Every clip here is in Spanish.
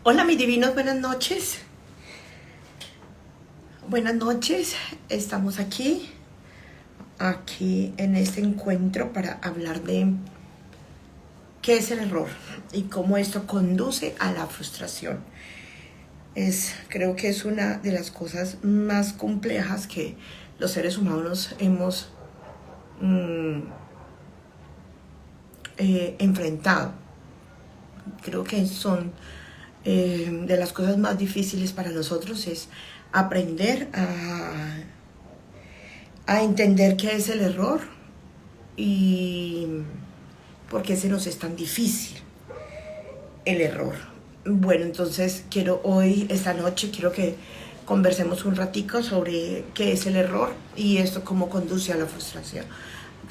Hola mis divinos, buenas noches. Buenas noches, estamos aquí en este encuentro para hablar de qué es el error y cómo esto conduce a la frustración. Creo que es una de las cosas más complejas que los seres humanos hemos enfrentado. Creo que son de las cosas más difíciles para nosotros es aprender a entender qué es el error y por qué se nos es tan difícil el error. Bueno, entonces esta noche quiero que conversemos un ratico sobre qué es el error y esto cómo conduce a la frustración.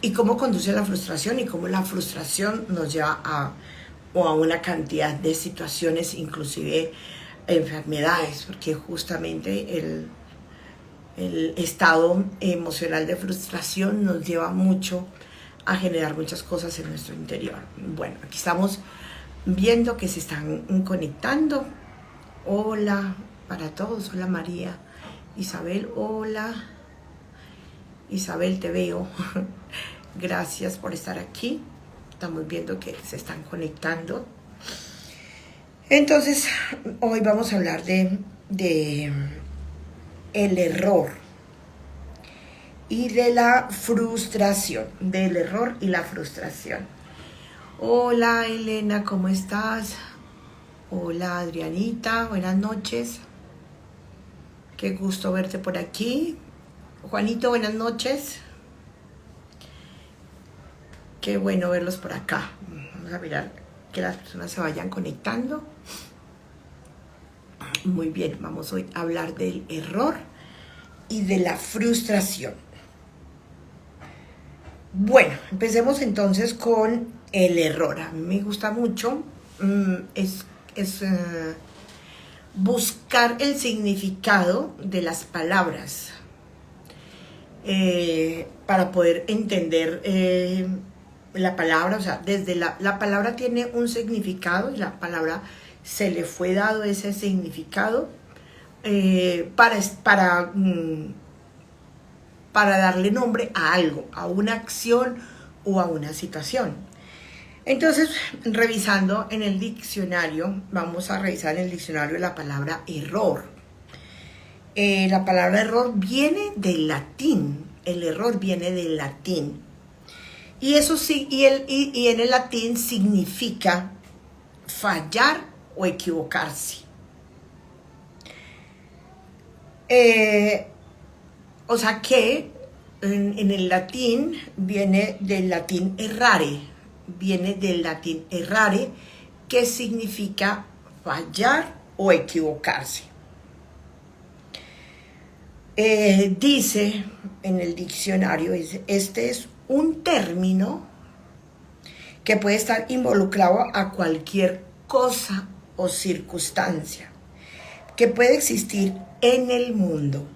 Y cómo conduce a la frustración y cómo la frustración nos lleva a una cantidad de situaciones, inclusive enfermedades, porque justamente el estado emocional de frustración nos lleva mucho a generar muchas cosas en nuestro interior. Bueno, aquí estamos viendo que se están conectando. Hola para todos, hola María, Isabel, hola Isabel, te veo. Gracias por estar aquí. Estamos viendo que se están conectando. Entonces, hoy vamos a hablar de el error y de la frustración, del error y la frustración. Hola Elena, ¿cómo estás? Hola Adrianita, buenas noches. Qué gusto verte por aquí. Juanito, buenas noches. Qué bueno verlos por acá. Vamos a mirar que las personas se vayan conectando. Muy bien, vamos hoy a hablar del error y de la frustración. Bueno, empecemos entonces con el error. A mí me gusta mucho buscar el significado de las palabras para poder entender la palabra. O sea, desde la palabra tiene un significado y la palabra se le fue dado ese significado para darle nombre a algo, a una acción o a una situación. Entonces, revisando en el diccionario, vamos a revisar en el diccionario la palabra error. La palabra error viene del latín. El error viene del latín. Y eso sí, y en el latín significa fallar o equivocarse. O sea que en el latín viene del latín errare, que significa fallar o equivocarse. Dice en el diccionario, este es un término que puede estar involucrado a cualquier cosa o circunstancia que puede existir en el mundo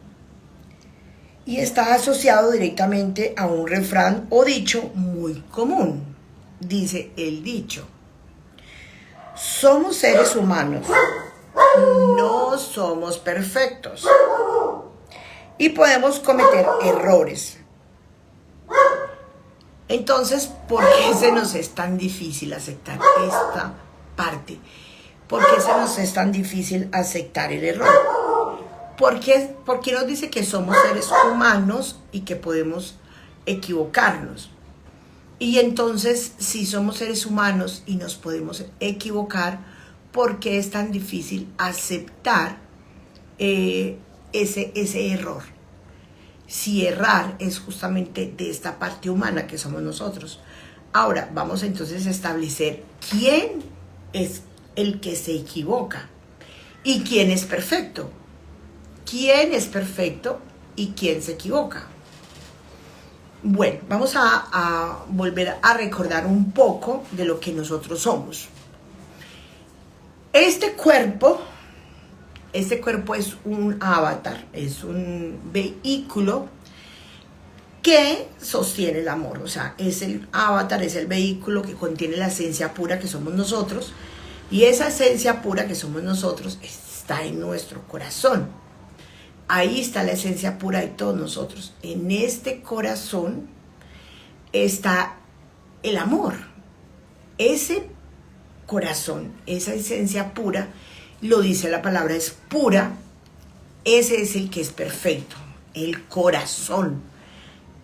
y está asociado directamente a un refrán o dicho muy común. Dice el dicho: somos seres humanos, no somos perfectos y podemos cometer errores. Entonces, ¿por qué se nos es tan difícil aceptar esta parte? ¿Por qué se nos es tan difícil aceptar el error? ¿Por qué nos dice que somos seres humanos y que podemos equivocarnos? Y entonces, si somos seres humanos y nos podemos equivocar, ¿por qué es tan difícil aceptar ese error? Si errar es justamente de esta parte humana que somos nosotros. Ahora, vamos entonces a establecer quién es el que se equivoca y quién es perfecto. ¿Quién es perfecto y quién se equivoca? Bueno, vamos a volver a recordar un poco de lo que nosotros somos. Este cuerpo es un avatar, es un vehículo que sostiene el amor. O sea, es el avatar, es el vehículo que contiene la esencia pura que somos nosotros, Y esa esencia pura que somos nosotros está en nuestro corazón. Ahí está la esencia pura de todos nosotros. En este corazón está el amor. Ese corazón, esa esencia pura, lo dice la palabra, es pura. Ese es el que es perfecto. El corazón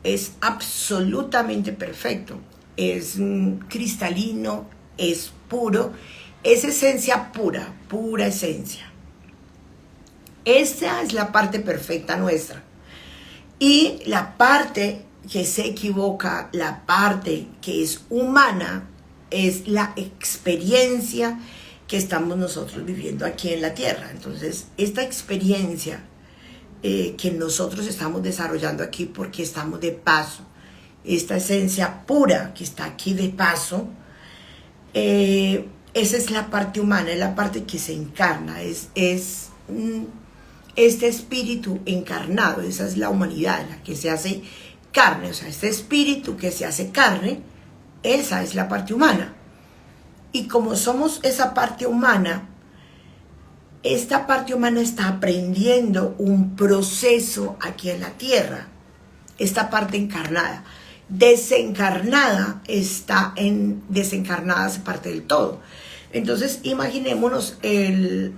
es absolutamente perfecto. Es cristalino, es puro. Es esencia pura, pura esencia. Esa es la parte perfecta nuestra. Y la parte que se equivoca, la parte que es humana, es la experiencia que estamos nosotros viviendo aquí en la tierra. Entonces, esta experiencia que nosotros estamos desarrollando aquí porque estamos de paso, esta esencia pura que está aquí de paso, esa es la parte humana, es la parte que se encarna, es este espíritu encarnado, esa es la humanidad, la que se hace carne, o sea, este espíritu que se hace carne, esa es la parte humana. Y como somos esa parte humana, esta parte humana está aprendiendo un proceso aquí en la tierra, esta parte encarnada. Desencarnada desencarnada hace parte del todo. Entonces imaginémonos el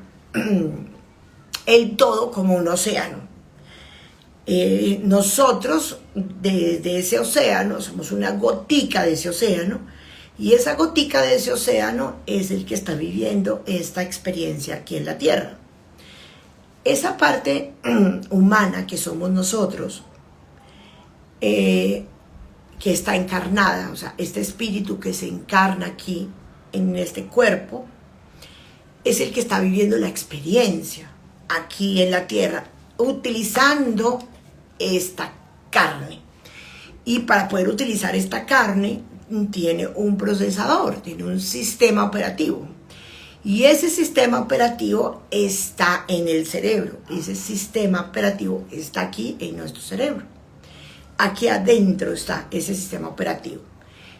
todo como un océano. Nosotros de ese océano somos una gotica de ese océano, y esa gotica de ese océano es el que está viviendo esta experiencia aquí en la tierra. Esa parte humana que somos nosotros, que está encarnada, o sea, este espíritu que se encarna aquí en este cuerpo, es el que está viviendo la experiencia aquí en la tierra, utilizando esta carne. Y para poder utilizar esta carne, tiene un procesador, tiene un sistema operativo. Y ese sistema operativo está en el cerebro. Ese sistema operativo está aquí en nuestro cerebro. Aquí adentro está ese sistema operativo.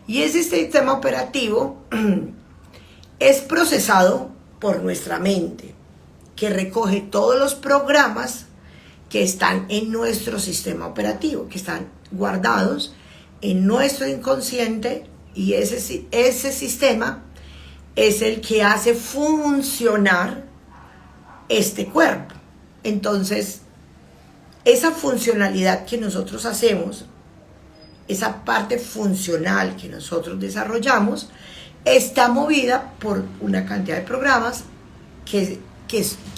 Y ese sistema operativo es procesado por nuestra mente, que recoge todos los programas que están en nuestro sistema operativo, que están guardados en nuestro inconsciente, y ese sistema es el que hace funcionar este cuerpo. Entonces, esa funcionalidad que nosotros hacemos, esa parte funcional que nosotros desarrollamos, está movida por una cantidad de programas que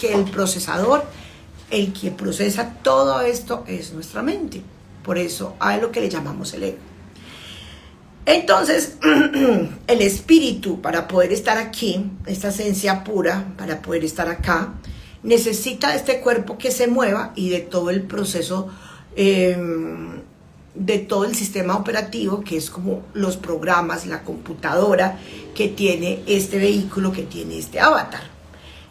el procesador, el que procesa todo esto, es nuestra mente. Por eso a lo que le llamamos el ego. Entonces, el espíritu, para poder estar aquí, esta esencia pura, para poder estar acá, necesita de este cuerpo que se mueva y de todo el proceso, de todo el sistema operativo, que es como los programas, la computadora que tiene este vehículo, que tiene este avatar.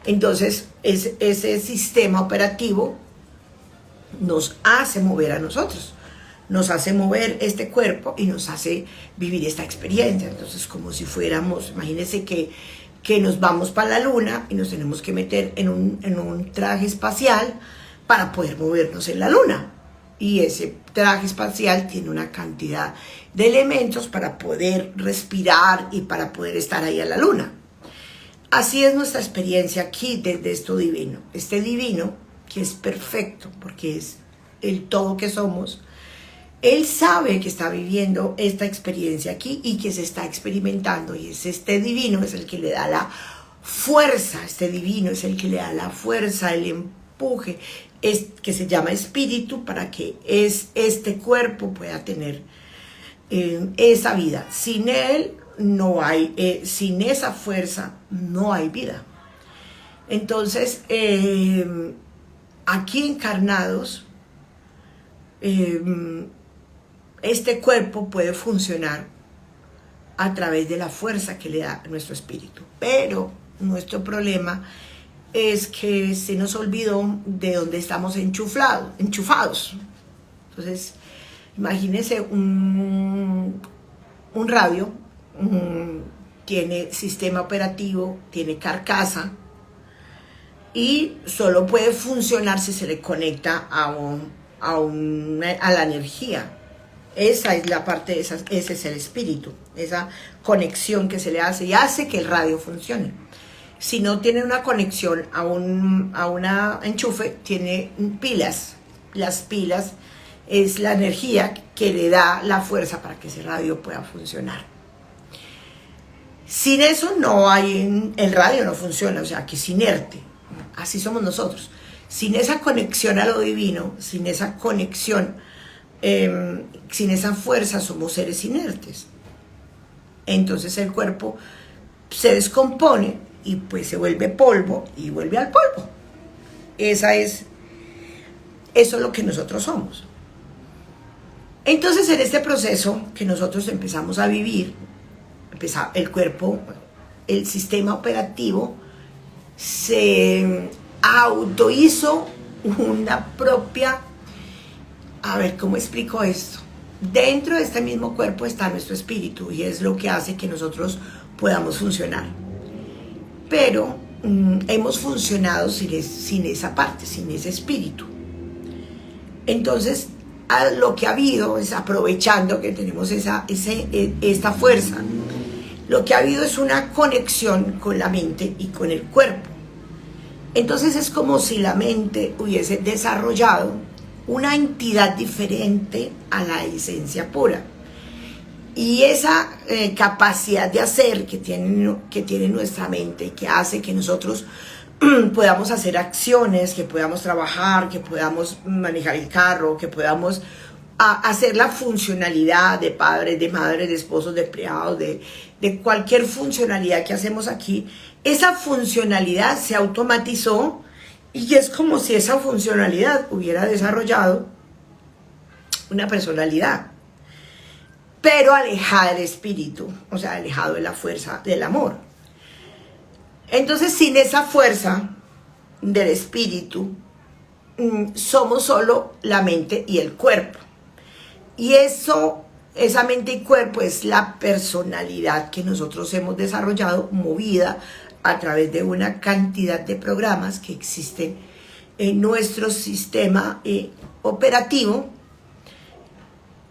Entonces, ese sistema operativo nos hace mover a nosotros, nos hace mover este cuerpo y nos hace vivir esta experiencia. Entonces, como si fuéramos, imagínense que nos vamos para la luna y nos tenemos que meter en un traje espacial para poder movernos en la luna. Y ese traje espacial tiene una cantidad de elementos para poder respirar y para poder estar ahí a la luna. Así es nuestra experiencia aquí desde esto divino. Este divino, que es perfecto, porque es el todo que somos, él sabe que está viviendo esta experiencia aquí y que se está experimentando. Y es este divino, es el que le da la fuerza. Este divino es el que le da la fuerza, el empuje, que se llama espíritu, para que este cuerpo pueda tener esa vida. Sin él no hay, sin esa fuerza no hay vida. Entonces, aquí encarnados, este cuerpo puede funcionar a través de la fuerza que le da nuestro espíritu. Pero nuestro problema es que se nos olvidó de dónde estamos enchufados. Entonces, imagínense un radio, tiene sistema operativo, tiene carcasa y solo puede funcionar si se le conecta a la energía. Esa es la parte, ese es el espíritu, esa conexión que se le hace y hace que el radio funcione. Si no tiene una conexión a una enchufe, tiene pilas. Las pilas es la energía que le da la fuerza para que ese radio pueda funcionar. Sin eso el radio no funciona, o sea, que es inerte. Así somos nosotros. Sin esa conexión a lo divino, sin esa conexión, sin esa fuerza, somos seres inertes. Entonces el cuerpo se descompone y pues se vuelve polvo y vuelve al polvo. Eso es lo que nosotros somos. Entonces en este proceso que nosotros empezamos a vivir, el cuerpo, el sistema operativo se autohizo una propia, a ver, ¿cómo explico esto? Dentro de este mismo cuerpo está nuestro espíritu y es lo que hace que nosotros podamos funcionar. Pero hemos funcionado sin esa parte, sin ese espíritu. Entonces, lo que ha habido es, aprovechando que tenemos esta fuerza, lo que ha habido es una conexión con la mente y con el cuerpo. Entonces es como si la mente hubiese desarrollado una entidad diferente a la esencia pura. Y esa capacidad de hacer que tiene nuestra mente, que hace que nosotros podamos hacer acciones, que podamos trabajar, que podamos manejar el carro, que podamos hacer la funcionalidad de padres, de madres, de esposos, de empleados, de cualquier funcionalidad que hacemos aquí. Esa funcionalidad se automatizó y es como si esa funcionalidad hubiera desarrollado una personalidad, pero alejada del espíritu, o sea, alejado de la fuerza del amor. Entonces, sin esa fuerza del espíritu, somos solo la mente y el cuerpo. Y esa mente y cuerpo es la personalidad que nosotros hemos desarrollado, movida a través de una cantidad de programas que existen en nuestro sistema operativo,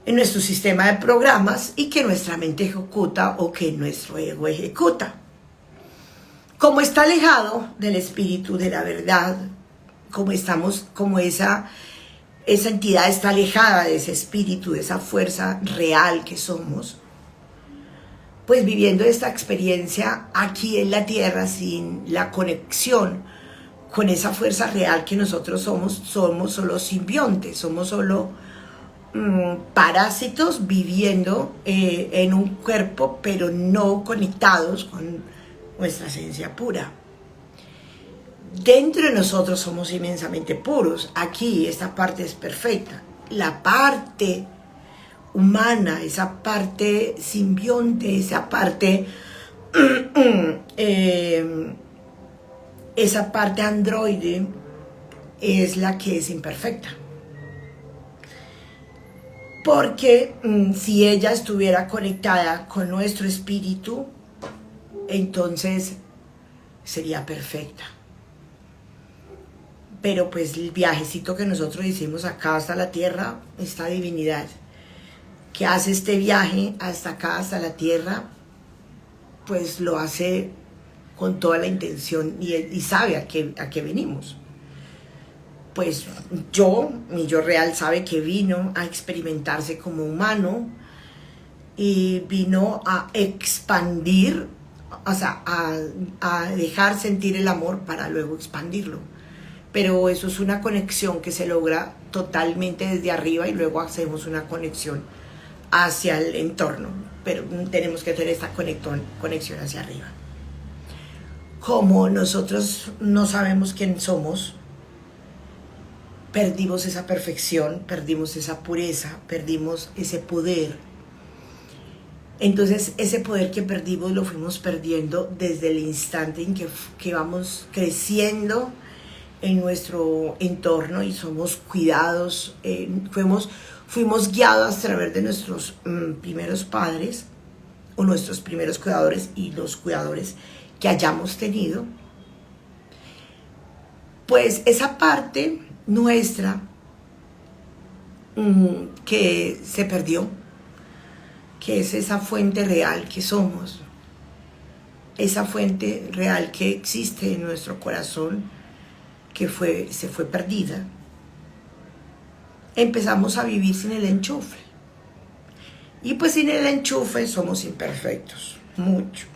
en nuestro sistema de programas, y que nuestra mente ejecuta o que nuestro ego ejecuta. Como está alejado del espíritu, de la verdad, como esa entidad está alejada de ese espíritu, de esa fuerza real que somos, pues viviendo esta experiencia aquí en la tierra sin la conexión con esa fuerza real que nosotros somos solo simbiontes, somos solo parásitos viviendo en un cuerpo, pero no conectados con nuestra esencia pura. Dentro de nosotros somos inmensamente puros. Aquí esta parte es perfecta. La parte humana, esa parte simbionte, esa parte androide es la que es imperfecta. Porque si ella estuviera conectada con nuestro espíritu, entonces sería perfecta. Pero pues el viajecito que nosotros hicimos acá hasta la tierra, esta divinidad que hace este viaje hasta acá, hasta la tierra, pues lo hace con toda la intención y sabe a qué venimos. Pues mi yo real sabe que vino a experimentarse como humano y vino a expandir, o sea, a dejar sentir el amor para luego expandirlo. Pero eso es una conexión que se logra totalmente desde arriba y luego hacemos una conexión hacia el entorno. Pero tenemos que tener esta conexión hacia arriba. Como nosotros no sabemos quién somos, perdimos esa perfección, perdimos esa pureza, perdimos ese poder. Entonces ese poder que perdimos lo fuimos perdiendo desde el instante en que vamos creciendo en nuestro entorno y somos cuidados, fuimos guiados a través de nuestros primeros padres o nuestros primeros cuidadores y los cuidadores que hayamos tenido, pues esa parte nuestra que se perdió, que es esa fuente real que somos, esa fuente real que existe en nuestro corazón, que se fue perdida, empezamos a vivir sin el enchufe. Y pues sin el enchufe somos imperfectos, mucho.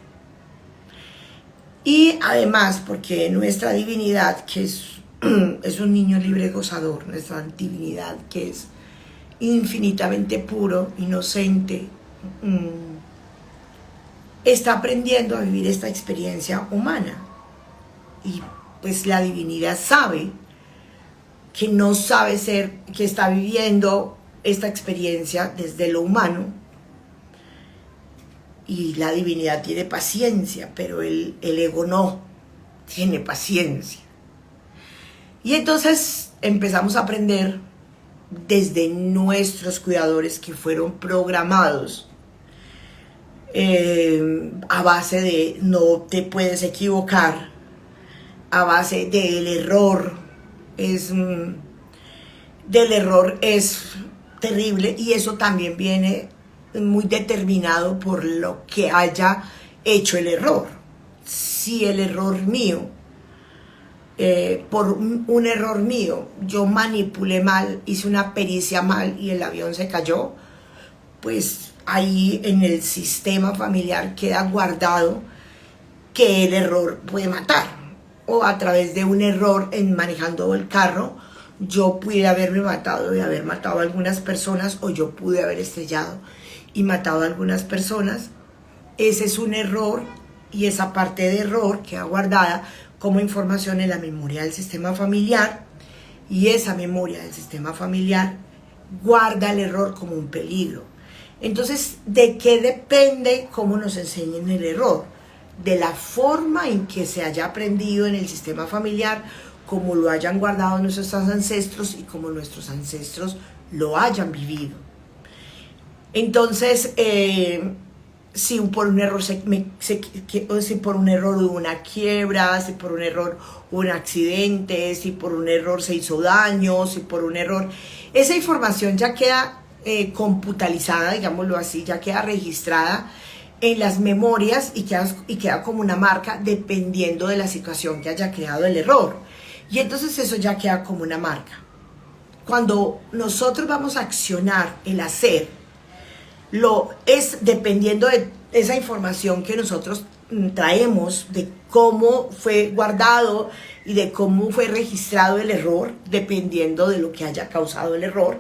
Y además, porque nuestra divinidad, que es un niño libre gozador, nuestra divinidad que es infinitamente puro, inocente, está aprendiendo a vivir esta experiencia humana. Y pues la divinidad sabe que no sabe ser, que está viviendo esta experiencia desde lo humano, y la divinidad tiene paciencia, pero el ego no tiene paciencia. Y entonces empezamos a aprender desde nuestros cuidadores que fueron programados a base de no te puedes equivocar, a base del error es terrible, y eso también viene muy determinado por lo que haya hecho el error. Si el error mío, por un error mío, yo manipulé mal, hice una pericia mal y el avión se cayó, pues ahí en el sistema familiar queda guardado que el error puede matar, o a través de un error en manejando el carro, yo pude haberme matado y haber matado a algunas personas, o yo pude haber estrellado y matado a algunas personas. Ese es un error, y esa parte de error queda guardada como información en la memoria del sistema familiar, y esa memoria del sistema familiar guarda el error como un peligro. Entonces, ¿de qué depende cómo nos enseñen el error? De la forma en que se haya aprendido en el sistema familiar, como lo hayan guardado nuestros ancestros y como nuestros ancestros lo hayan vivido. Entonces, si por un error si por un error hubo una quiebra, si por un error hubo un accidente, si por un error se hizo daño, si por un error, esa información ya queda computalizada, digámoslo así, ya queda registrada en las memorias y queda como una marca dependiendo de la situación que haya creado el error. Y entonces eso ya queda como una marca. Cuando nosotros vamos a accionar el hacer, es dependiendo de esa información que nosotros traemos, de cómo fue guardado y de cómo fue registrado el error, dependiendo de lo que haya causado el error.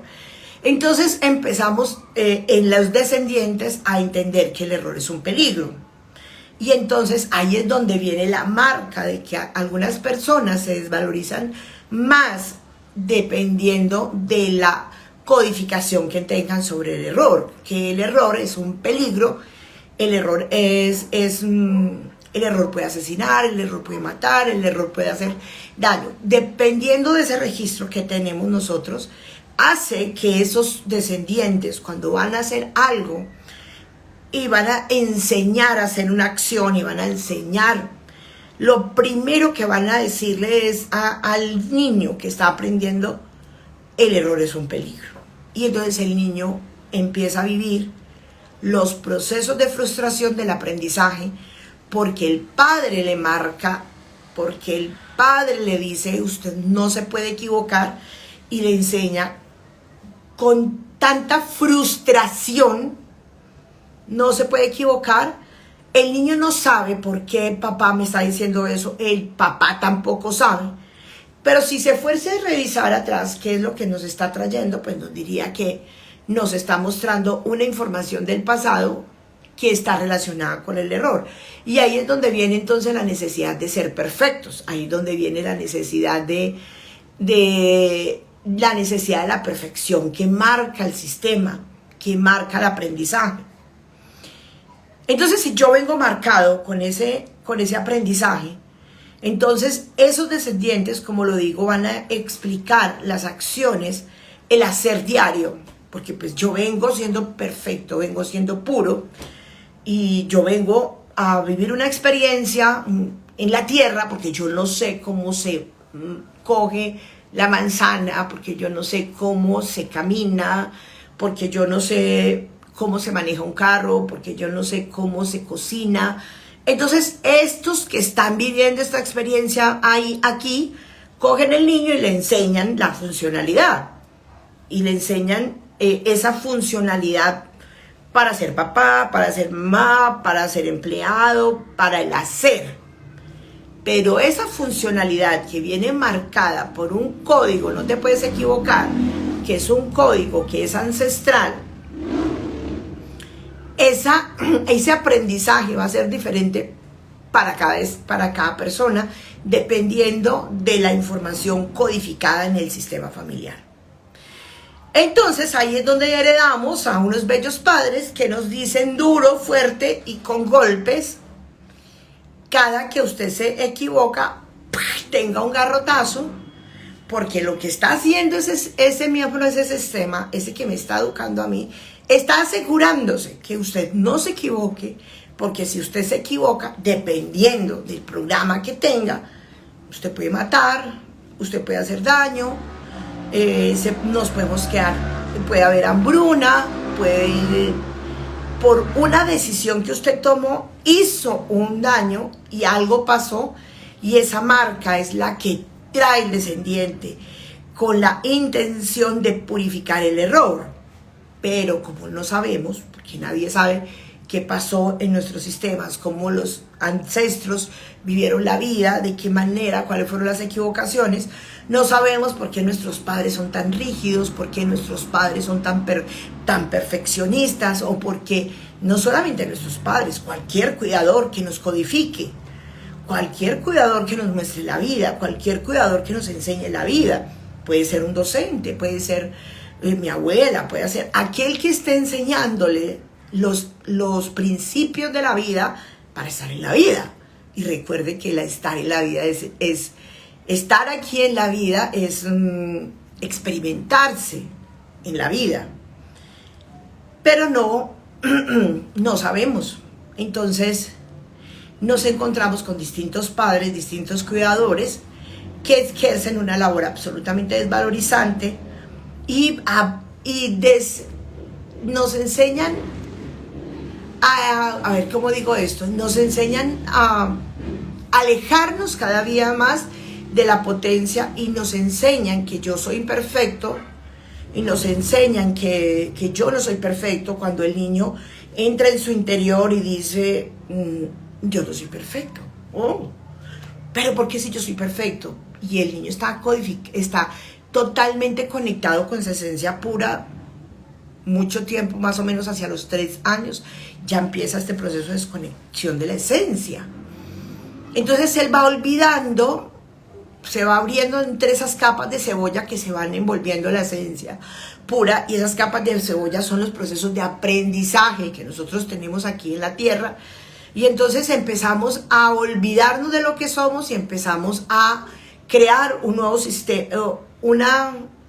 Entonces empezamos en los descendientes a entender que el error es un peligro. Y entonces ahí es donde viene la marca de que algunas personas se desvalorizan más dependiendo de la codificación que tengan sobre el error, que el error es un peligro, el error el error puede asesinar, el error puede matar, el error puede hacer daño. Dependiendo de ese registro que tenemos nosotros, hace que esos descendientes, cuando van a hacer algo y van a enseñar a hacer una acción y van a enseñar, lo primero que van a decirle es al niño que está aprendiendo, el error es un peligro. Y entonces el niño empieza a vivir los procesos de frustración del aprendizaje, porque el padre le marca, porque el padre le dice, usted no se puede equivocar, y le enseña con tanta frustración, no se puede equivocar. El niño no sabe por qué papá me está diciendo eso, el papá tampoco sabe, pero si se fuese a revisar atrás qué es lo que nos está trayendo, pues nos diría que nos está mostrando una información del pasado que está relacionada con el error. Y ahí es donde viene entonces la necesidad de ser perfectos, ahí es donde viene la necesidad de la perfección que marca el sistema, que marca el aprendizaje. Entonces, si yo vengo marcado con ese aprendizaje, entonces esos descendientes, como lo digo, van a explicar las acciones, el hacer diario, porque pues yo vengo siendo perfecto, vengo siendo puro, y yo vengo a vivir una experiencia en la tierra, porque yo no sé cómo se coge la manzana, porque yo no sé cómo se camina, porque yo no sé cómo se maneja un carro, porque yo no sé cómo se cocina. Entonces, estos que están viviendo esta experiencia ahí, aquí, cogen el niño y le enseñan la funcionalidad. Y le enseñan esa funcionalidad para ser papá, para ser mamá, para ser empleado, para el hacer. Pero esa funcionalidad que viene marcada por un código, no te puedes equivocar, que es un código que es ancestral, ese aprendizaje va a ser diferente para cada persona, dependiendo de la información codificada en el sistema familiar. Entonces ahí es donde heredamos a unos bellos padres que nos dicen duro, fuerte y con golpes. Cada que usted se equivoca, tenga un garrotazo, porque lo que está haciendo ese miembro, ese sistema, ese que me está educando a mí, está asegurándose que usted no se equivoque, porque si usted se equivoca, dependiendo del programa que tenga, usted puede matar, usted puede hacer daño, nos podemos quedar, puede haber hambruna, puede ir por una decisión que usted tomó, hizo un daño y algo pasó, y esa marca es la que trae el descendiente con la intención de purificar el error. Pero como no sabemos, porque nadie sabe qué pasó en nuestros sistemas, cómo los ancestros vivieron la vida, de qué manera, cuáles fueron las equivocaciones, no sabemos por qué nuestros padres son tan rígidos, por qué nuestros padres son tan perfeccionistas, o por qué no solamente nuestros padres, cualquier cuidador que nos codifique, cualquier cuidador que nos muestre la vida, cualquier cuidador que nos enseñe la vida, puede ser un docente, puede ser mi abuela, puede ser aquel que esté enseñándole los principios de la vida para estar en la vida. Y recuerde que estar en la vida es estar aquí en la vida, es experimentarse en la vida, pero no sabemos. Entonces nos encontramos con distintos padres, distintos cuidadores que ejercen una labor absolutamente desvalorizante nos enseñan a ver cómo digo esto, nos enseñan a alejarnos cada día más de la potencia, y nos enseñan que yo soy imperfecto, y nos enseñan que yo no soy perfecto, cuando el niño entra en su interior y dice, yo no soy perfecto. Oh, pero ¿por qué si yo soy perfecto? Y el niño está totalmente conectado con su esencia pura, mucho tiempo, más o menos hacia los 3 años, ya empieza este proceso de desconexión de la esencia. Entonces él va olvidando, se va abriendo entre esas capas de cebolla que se van envolviendo la esencia pura, y esas capas de cebolla son los procesos de aprendizaje que nosotros tenemos aquí en la tierra. Y entonces empezamos a olvidarnos de lo que somos y empezamos a crear un nuevo sistema,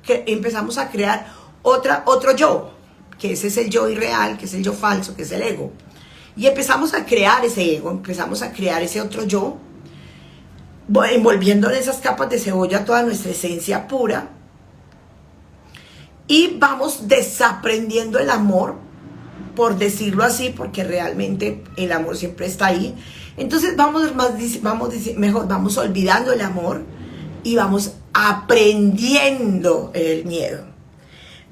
empezamos a crear otro yo, que ese es el yo irreal, que es el yo falso, que es el ego. Y empezamos a crear ese ego, empezamos a crear ese otro yo, envolviendo en esas capas de cebolla toda nuestra esencia pura, y vamos desaprendiendo el amor, por decirlo así, porque realmente el amor siempre está ahí. Entonces vamos olvidando el amor y vamos aprendiendo el miedo.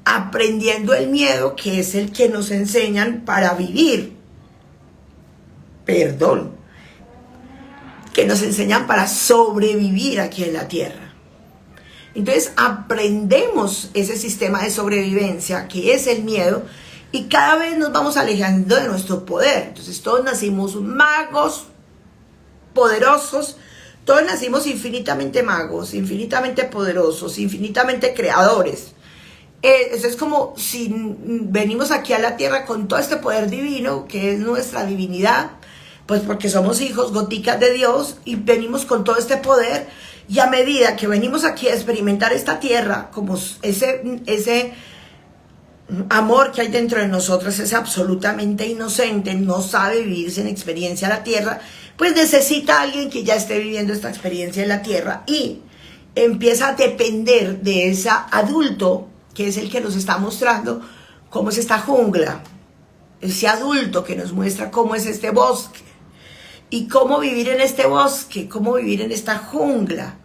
Aprendiendo el miedo, que es el que nos enseñan para vivir. Que nos enseñan para sobrevivir aquí en la tierra. Entonces aprendemos ese sistema de sobrevivencia, que es el miedo, y cada vez nos vamos alejando de nuestro poder. Entonces todos nacimos magos, poderosos, todos nacimos infinitamente magos, infinitamente poderosos, infinitamente creadores. Eso es como si venimos aquí a la tierra con todo este poder divino, que es nuestra divinidad, pues porque somos hijos, goticas de Dios, y venimos con todo este poder, y a medida que venimos aquí a experimentar esta tierra, como ese amor que hay dentro de nosotros es absolutamente inocente, no sabe vivir sin experiencia en la tierra, pues necesita a alguien que ya esté viviendo esta experiencia en la tierra y empieza a depender de ese adulto que es el que nos está mostrando cómo es esta jungla, ese adulto que nos muestra cómo es este bosque y cómo vivir en este bosque, cómo vivir en esta jungla.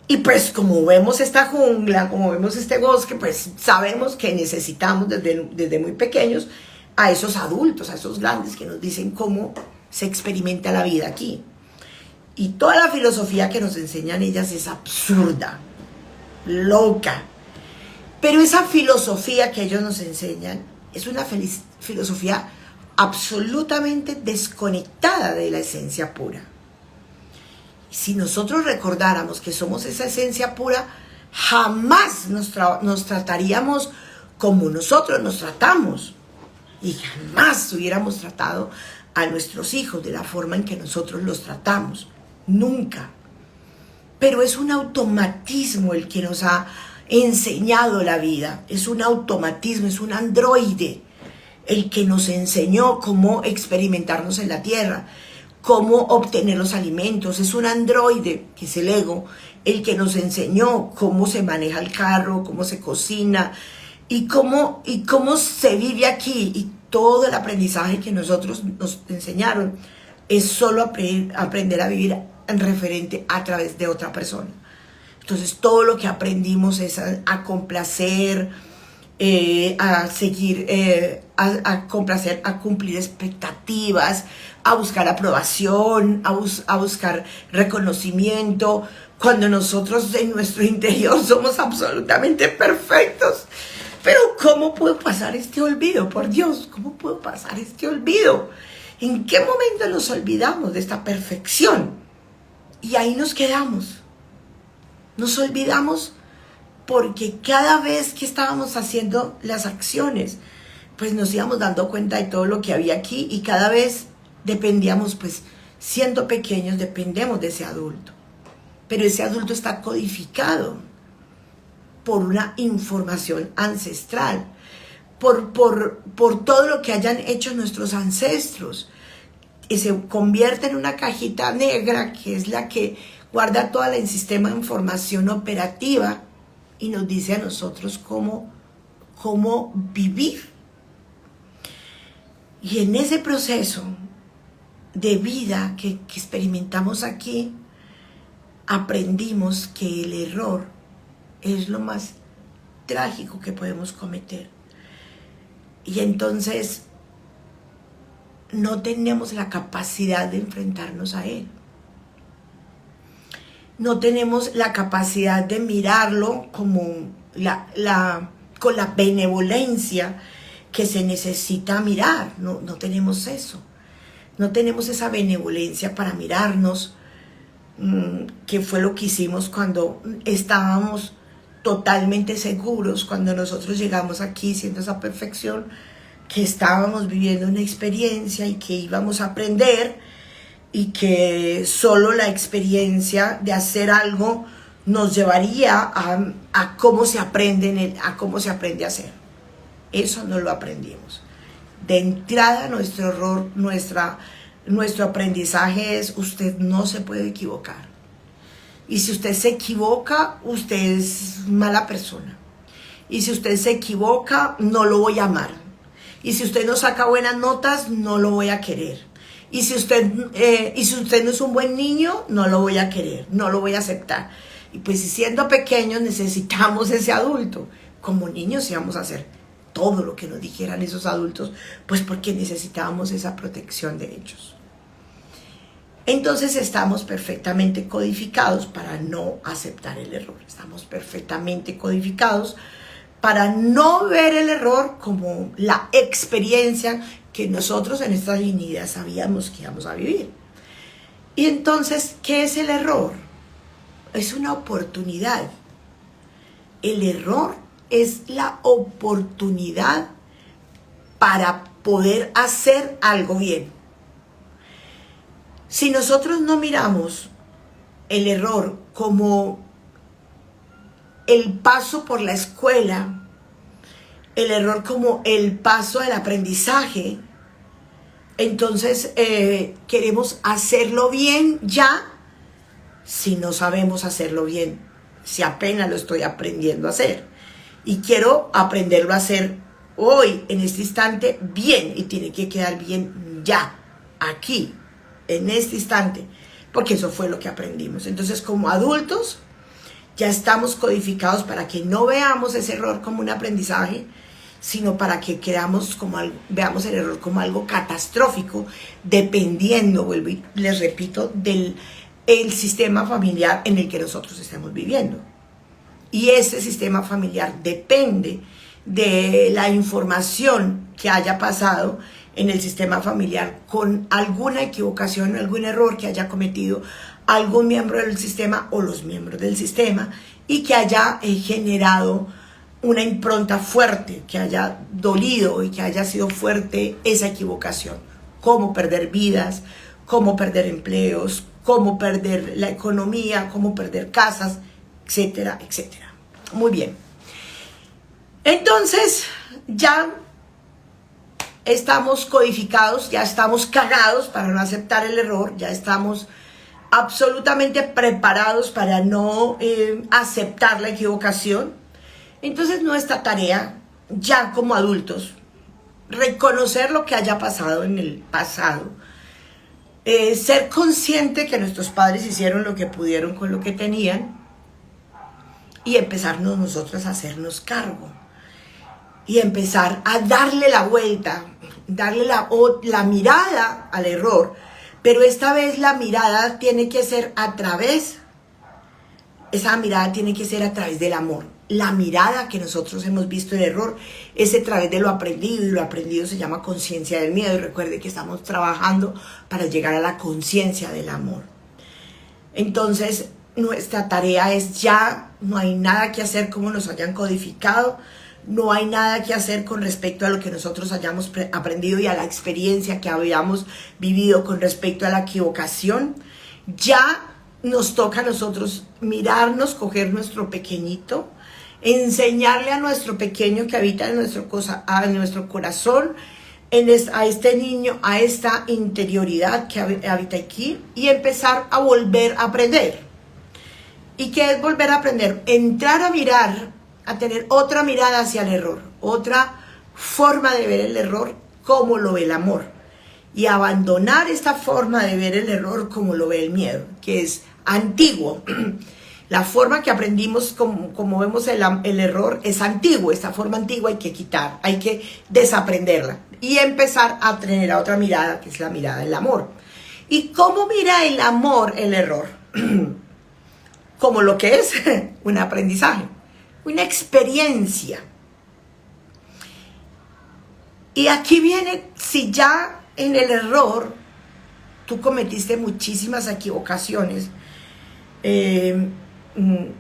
Y pues como vemos esta jungla, como vemos este bosque, pues sabemos que necesitamos desde muy pequeños a esos adultos, a esos grandes que nos dicen cómo se experimenta la vida aquí. Y toda la filosofía que nos enseñan ellas es absurda, loca. Pero esa filosofía que ellos nos enseñan es una filosofía absolutamente desconectada de la esencia pura. Si nosotros recordáramos que somos esa esencia pura, jamás nos trataríamos como nosotros nos tratamos. Y jamás hubiéramos tratado a nuestros hijos de la forma en que nosotros los tratamos. Nunca. Pero es un automatismo el que nos ha enseñado la vida. Es un automatismo, es un androide el que nos enseñó cómo experimentarnos en la tierra, cómo obtener los alimentos. Es un androide, que es el ego, el que nos enseñó cómo se maneja el carro, cómo se cocina y cómo se vive aquí. Y todo el aprendizaje que nosotros nos enseñaron es solo aprender a vivir en referente a través de otra persona. Entonces todo lo que aprendimos es a complacer, a seguir, a complacer, a cumplir expectativas, a buscar aprobación, a buscar reconocimiento, cuando nosotros en nuestro interior somos absolutamente perfectos. Pero ¿cómo puedo pasar este olvido? Por Dios, ¿cómo puedo pasar este olvido? ¿En qué momento nos olvidamos de esta perfección? Y ahí nos quedamos. Nos olvidamos porque cada vez que estábamos haciendo las acciones, pues nos íbamos dando cuenta de todo lo que había aquí y cada vez dependíamos, pues siendo pequeños, dependemos de ese adulto. Pero ese adulto está codificado por una información ancestral, por todo lo que hayan hecho nuestros ancestros. Y se convierte en una cajita negra que es la que guarda toda el sistema de información operativa y nos dice a nosotros cómo vivir. Y en ese proceso de vida que experimentamos aquí, aprendimos que el error es lo más trágico que podemos cometer. Y entonces no tenemos la capacidad de enfrentarnos a él. No tenemos la capacidad de mirarlo como con la benevolencia que se necesita mirar. No tenemos eso. No tenemos esa benevolencia para mirarnos, que fue lo que hicimos cuando estábamos totalmente seguros, cuando nosotros llegamos aquí siendo esa perfección, que estábamos viviendo una experiencia y que íbamos a aprender y que solo la experiencia de hacer algo nos llevaría a cómo se aprende a hacer. Eso no lo aprendimos. De entrada nuestro error, nuestro aprendizaje es: usted no se puede equivocar. Y si usted se equivoca, usted es mala persona. Y si usted se equivoca, no lo voy a amar. Y si usted no saca buenas notas, no lo voy a querer. Y si usted no es un buen niño, no lo voy a querer, no lo voy a aceptar. Y pues si siendo pequeños necesitamos ese adulto. Como niños íbamos a hacer todo lo que nos dijeran esos adultos, pues porque necesitábamos esa protección de ellos. Entonces estamos perfectamente codificados para no aceptar el error. Estamos perfectamente codificados para no ver el error como la experiencia que nosotros en esta divinidad sabíamos que íbamos a vivir. Y entonces, ¿qué es el error? Es una oportunidad. El error es la oportunidad para poder hacer algo bien. Si nosotros no miramos el error como el paso por la escuela el error como el paso del aprendizaje. Entonces queremos hacerlo bien ya, si no sabemos hacerlo bien, si apenas lo estoy aprendiendo a hacer. Y quiero aprenderlo a hacer hoy, en este instante, bien. Y tiene que quedar bien ya, aquí, en este instante. Porque eso fue lo que aprendimos. Entonces, como adultos, ya estamos codificados para que no veamos ese error como un aprendizaje, sino para que veamos el error como algo catastrófico, dependiendo, vuelvo y les repito, del sistema familiar en el que nosotros estamos viviendo. Y ese sistema familiar depende de la información que haya pasado en el sistema familiar con alguna equivocación, algún error que haya cometido algún miembro del sistema o los miembros del sistema, y que haya generado una impronta fuerte, que haya dolido y que haya sido fuerte esa equivocación. Cómo perder vidas, cómo perder empleos, cómo perder la economía, cómo perder casas, etcétera, etcétera. Muy bien. Entonces, ya estamos codificados, ya estamos cagados para no aceptar el error, ya estamos absolutamente preparados para no aceptar la equivocación. Entonces, nuestra tarea, ya como adultos, reconocer lo que haya pasado en el pasado, ser consciente que nuestros padres hicieron lo que pudieron con lo que tenían, y empezarnos nosotros a hacernos cargo y empezar a darle la vuelta, darle la mirada al error, pero esta vez la mirada tiene que ser esa mirada tiene que ser a través del amor. La mirada que nosotros hemos visto el error es a través de lo aprendido, y lo aprendido se llama conciencia del miedo. Y recuerde que estamos trabajando para llegar a la conciencia del amor. Entonces, nuestra tarea es ya, no hay nada que hacer como nos hayan codificado, no hay nada que hacer con respecto a lo que nosotros hayamos aprendido y a la experiencia que habíamos vivido con respecto a la equivocación. Ya nos toca a nosotros mirarnos, coger nuestro pequeñito, enseñarle a nuestro pequeño que habita en nuestro corazón, a este niño, a esta interioridad que habita aquí, y empezar a volver a aprender. ¿Y qué es volver a aprender? Entrar a mirar, a tener otra mirada hacia el error, otra forma de ver el error como lo ve el amor, y abandonar esta forma de ver el error como lo ve el miedo, que es antiguo. La forma que aprendimos, como vemos el error, es antiguo. Esta forma antigua hay que quitar, hay que desaprenderla y empezar a tener otra mirada, que es la mirada del amor. ¿Y cómo mira el amor el error? Como lo que es un aprendizaje, una experiencia. Y aquí viene, si ya en el error tú cometiste muchísimas equivocaciones,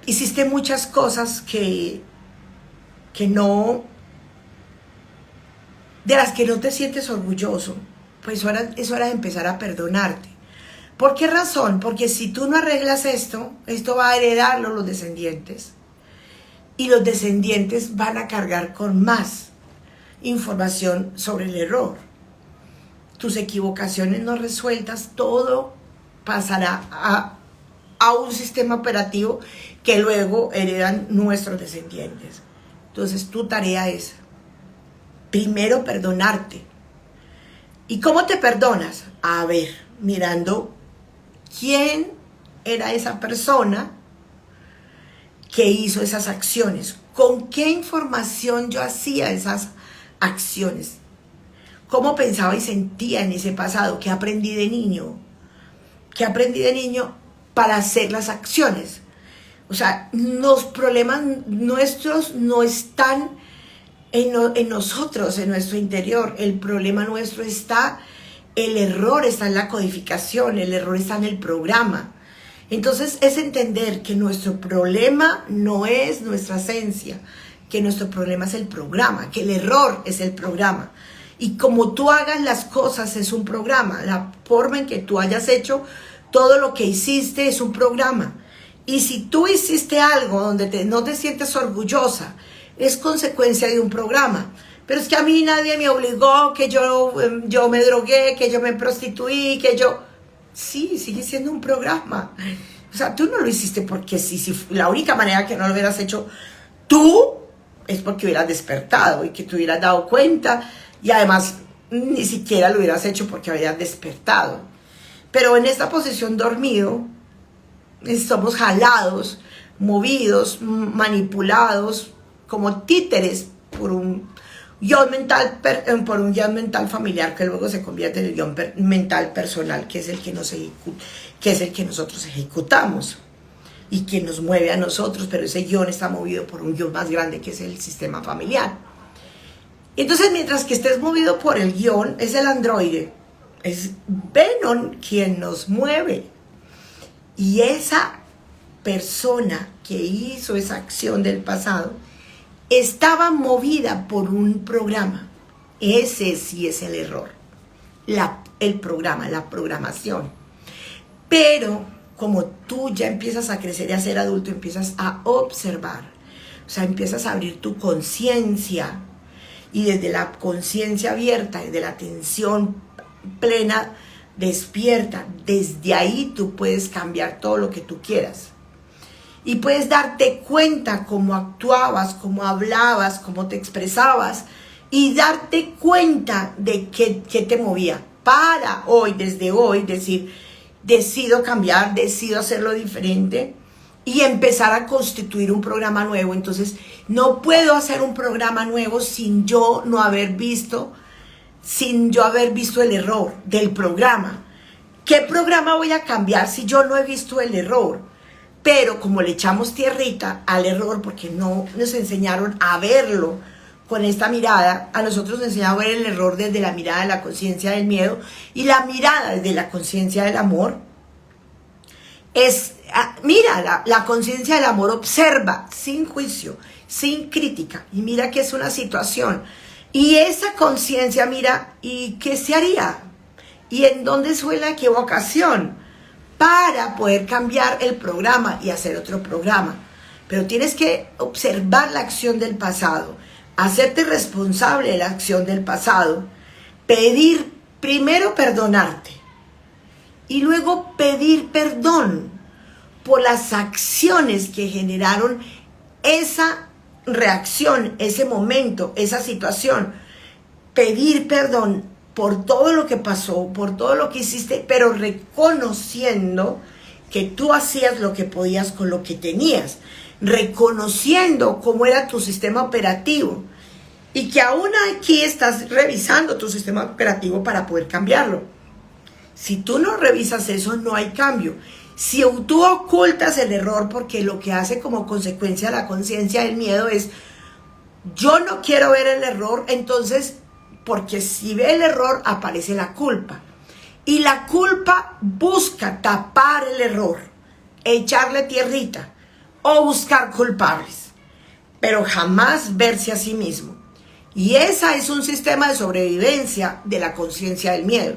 hiciste muchas cosas que no, de las que no te sientes orgulloso, pues es hora de empezar a perdonarte. ¿Por qué razón? Porque si tú no arreglas esto va a heredarlo los descendientes, y los descendientes van a cargar con más información sobre el error. Tus equivocaciones no resueltas, todo pasará a un sistema operativo que luego heredan nuestros descendientes. Entonces tu tarea es primero perdonarte. ¿Y cómo te perdonas? A ver, mirando quién era esa persona que hizo esas acciones, con qué información yo hacía esas acciones, cómo pensaba y sentía en ese pasado, qué aprendí de niño, para hacer las acciones. O sea, los problemas nuestros no están en nosotros, en nuestro interior. El problema nuestro está, el error está en la codificación, el error está en el programa. Entonces es entender que nuestro problema no es nuestra esencia, que nuestro problema es el programa, que el error es el programa. Y como tú hagas las cosas es un programa, la forma en que tú hayas hecho todo lo que hiciste es un programa. Y si tú hiciste algo donde no te sientes orgullosa, es consecuencia de un programa. Pero es que a mí nadie me obligó, que yo me drogué, que yo me prostituí, que yo... Sí, sigue siendo un programa. O sea, tú no lo hiciste porque sí, si la única manera que no lo hubieras hecho tú es porque hubieras despertado y que te hubieras dado cuenta, y además ni siquiera lo hubieras hecho porque habías despertado. Pero en esta posición dormido, somos jalados, movidos, manipulados como títeres por un guión mental, familiar, que luego se convierte en el guión mental personal, que es el que nosotros ejecutamos y que nos mueve a nosotros, pero ese guión está movido por un guión más grande, que es el sistema familiar. Entonces, mientras que estés movido por el guión, es el androide, es Venom quien nos mueve. Y esa persona que hizo esa acción del pasado estaba movida por un programa. Ese sí es el error. El programa, la programación. Pero como tú ya empiezas a crecer y a ser adulto, empiezas a observar. O sea, empiezas a abrir tu conciencia. Y desde la conciencia abierta, desde la atención plena, despierta, desde ahí tú puedes cambiar todo lo que tú quieras. Y puedes darte cuenta cómo actuabas, cómo hablabas, cómo te expresabas, y darte cuenta de qué te movía. Para hoy, desde hoy, decir, decido cambiar, decido hacerlo diferente y empezar a constituir un programa nuevo. Entonces, no puedo hacer un programa nuevo sin yo haber visto el error del programa. ¿Qué programa voy a cambiar si yo no he visto el error? Pero como le echamos tierrita al error porque no nos enseñaron a verlo con esta mirada, a nosotros nos enseñaron a ver el error desde la mirada de la conciencia del miedo, y la mirada desde la conciencia del amor es, mira, la conciencia del amor observa sin juicio, sin crítica, y mira que es una situación, y esa conciencia mira, ¿y qué se haría? ¿Y en dónde fue la equivocación? Para poder cambiar el programa y hacer otro programa. Pero tienes que observar la acción del pasado, hacerte responsable de la acción del pasado, pedir, primero perdonarte, y luego pedir perdón por las acciones que generaron esa reacción, ese momento, esa situación. Pedir perdón por todo lo que pasó, por todo lo que hiciste, pero reconociendo que tú hacías lo que podías con lo que tenías, reconociendo cómo era tu sistema operativo, y que aún aquí estás revisando tu sistema operativo para poder cambiarlo. Si tú no revisas eso, no hay cambio. Si tú ocultas el error, porque lo que hace como consecuencia la conciencia del miedo es, yo no quiero ver el error, entonces, porque si ve el error, aparece la culpa. Y la culpa busca tapar el error, echarle tierrita o buscar culpables, pero jamás verse a sí mismo. Y ese es un sistema de sobrevivencia de la conciencia del miedo.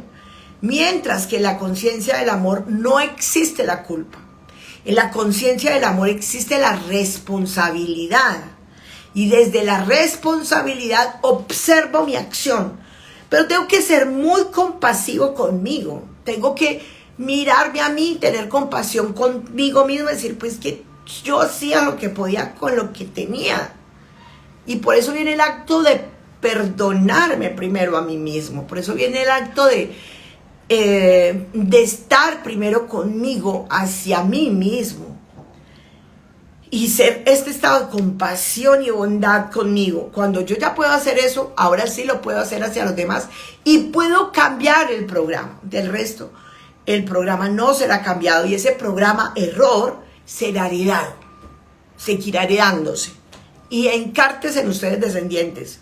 Mientras que en la conciencia del amor no existe la culpa. En la conciencia del amor existe la responsabilidad. Y desde la responsabilidad observo mi acción. Pero tengo que ser muy compasivo conmigo. Tengo que mirarme a mí, tener compasión conmigo mismo, decir, pues que yo hacía lo que podía con lo que tenía. Y por eso viene el acto de perdonarme primero a mí mismo. Por eso viene el acto de estar primero conmigo, hacia mí mismo. Y ser este estado de compasión y bondad conmigo. Cuando yo ya puedo hacer eso, ahora sí lo puedo hacer hacia los demás. Y puedo cambiar el programa. Del resto, el programa no será cambiado. Y ese programa error será heredado. Seguirá heredándose. Y encártense en ustedes descendientes.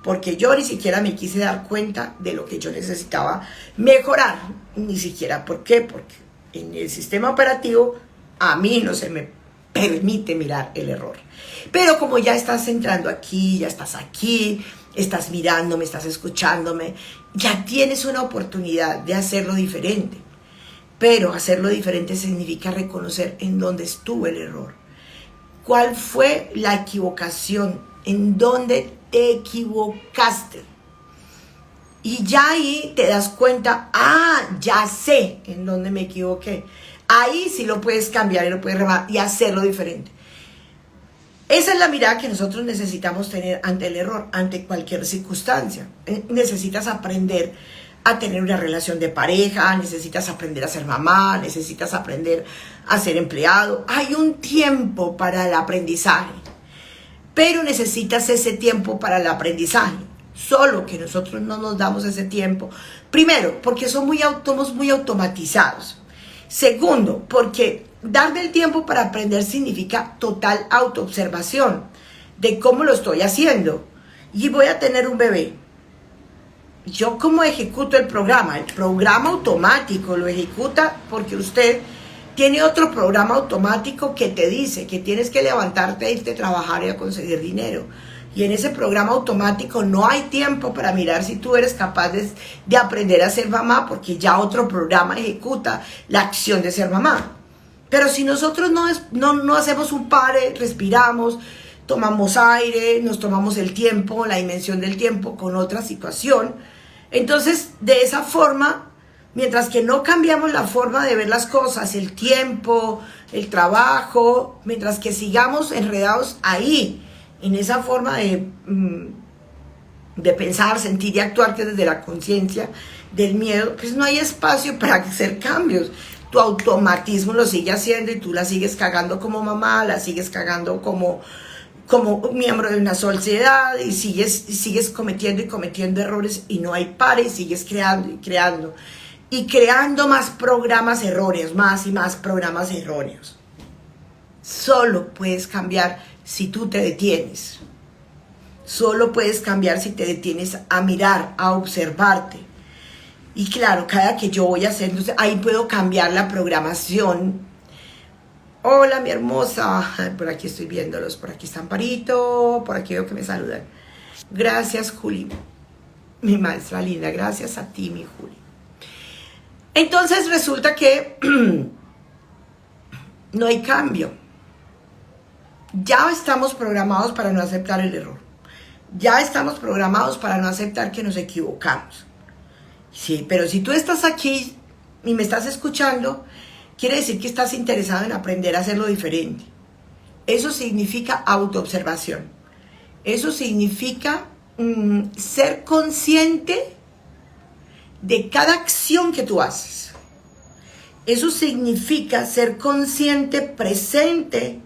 Porque yo ni siquiera me quise dar cuenta de lo que yo necesitaba mejorar. Ni siquiera. ¿Por qué? Porque en el sistema operativo a mí no se me permite mirar el error. Pero como ya estás entrando aquí, ya estás aquí, estás mirándome, estás escuchándome, ya tienes una oportunidad de hacerlo diferente. Pero hacerlo diferente significa reconocer en dónde estuvo el error. ¿Cuál fue la equivocación en dónde te equivocaste. Y ya ahí te das cuenta, ya sé en dónde me equivoqué. Ahí sí lo puedes cambiar y lo puedes remar y hacerlo diferente. Esa es la mirada que nosotros necesitamos tener ante el error, ante cualquier circunstancia. Necesitas aprender a tener una relación de pareja, necesitas aprender a ser mamá, necesitas aprender a ser empleado. Hay un tiempo para el aprendizaje, pero necesitas ese tiempo para el aprendizaje. Solo que nosotros no nos damos ese tiempo. Primero, porque somos muy automatizados. Segundo, porque darme el tiempo para aprender significa total autoobservación de cómo lo estoy haciendo. Y voy a tener un bebé. Yo cómo ejecuto el programa automático lo ejecuta porque usted tiene otro programa automático que te dice que tienes que levantarte, irte a trabajar y a conseguir dinero. Y en ese programa automático no hay tiempo para mirar si tú eres capaz de aprender a ser mamá, porque ya otro programa ejecuta la acción de ser mamá. Pero si nosotros no hacemos un pare, respiramos, tomamos aire, nos tomamos el tiempo, la dimensión del tiempo con otra situación, entonces de esa forma, mientras que no cambiamos la forma de ver las cosas, el tiempo, el trabajo, mientras que sigamos enredados ahí, en esa forma de pensar, sentir y actuar, que desde la conciencia del miedo, pues no hay espacio para hacer cambios. Tu automatismo lo sigue haciendo y tú la sigues cagando como mamá, la sigues cagando como miembro de una sociedad y sigues cometiendo y cometiendo errores y no hay par y sigues creando más programas erróneos, más y más programas erróneos. Solo puedes cambiar si tú te detienes. Solo puedes cambiar si te detienes a mirar, a observarte. Y claro, cada que yo voy haciendo, ahí puedo cambiar la programación. Hola, mi hermosa. Por aquí estoy viéndolos. Por aquí está Amparito. Por aquí veo que me saludan. Gracias, Juli. Mi maestra linda. Gracias a ti, mi Juli. Entonces resulta que no hay cambio. Ya estamos programados para no aceptar el error. Ya estamos programados para no aceptar que nos equivocamos. Sí, pero si tú estás aquí y me estás escuchando, quiere decir que estás interesado en aprender a hacerlo diferente. Eso significa autoobservación. Eso significa ser consciente de cada acción que tú haces. Eso significa ser consciente, presente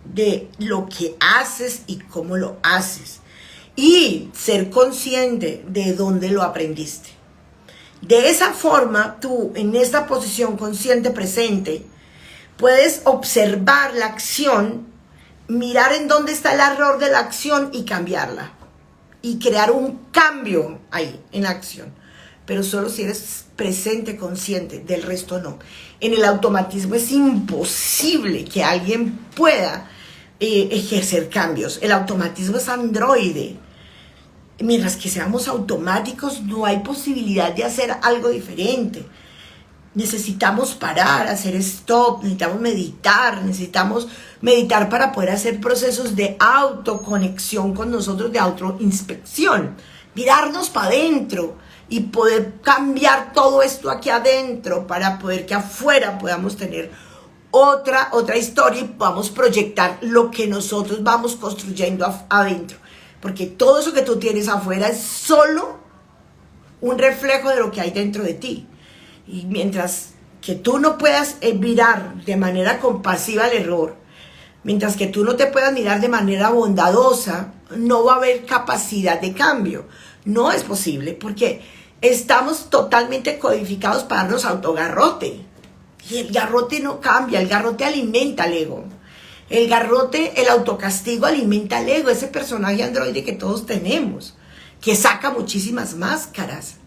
de lo que haces y cómo lo haces. Y ser consciente de dónde lo aprendiste. De esa forma, tú en esta posición consciente presente, puedes observar la acción, mirar en dónde está el error de la acción y cambiarla. Y crear un cambio ahí en la acción. Pero solo si eres presente, consciente, del resto no. En el automatismo es imposible que alguien pueda ejercer cambios. El automatismo es androide. Mientras que seamos automáticos, no hay posibilidad de hacer algo diferente. Necesitamos parar, hacer stop, necesitamos meditar para poder hacer procesos de autoconexión con nosotros, de autoinspección, mirarnos para adentro y poder cambiar todo esto aquí adentro para poder que afuera podamos tener otra historia y podamos proyectar lo que nosotros vamos construyendo adentro. Porque todo eso que tú tienes afuera es solo un reflejo de lo que hay dentro de ti. Y mientras que tú no puedas mirar de manera compasiva el error, mientras que tú no te puedas mirar de manera bondadosa, no va a haber capacidad de cambio. No es posible porque estamos totalmente codificados para darnos autogarrote. Y el garrote no cambia, el garrote alimenta el ego. El garrote, el autocastigo alimenta el ego, ese personaje androide que todos tenemos, que saca muchísimas máscaras.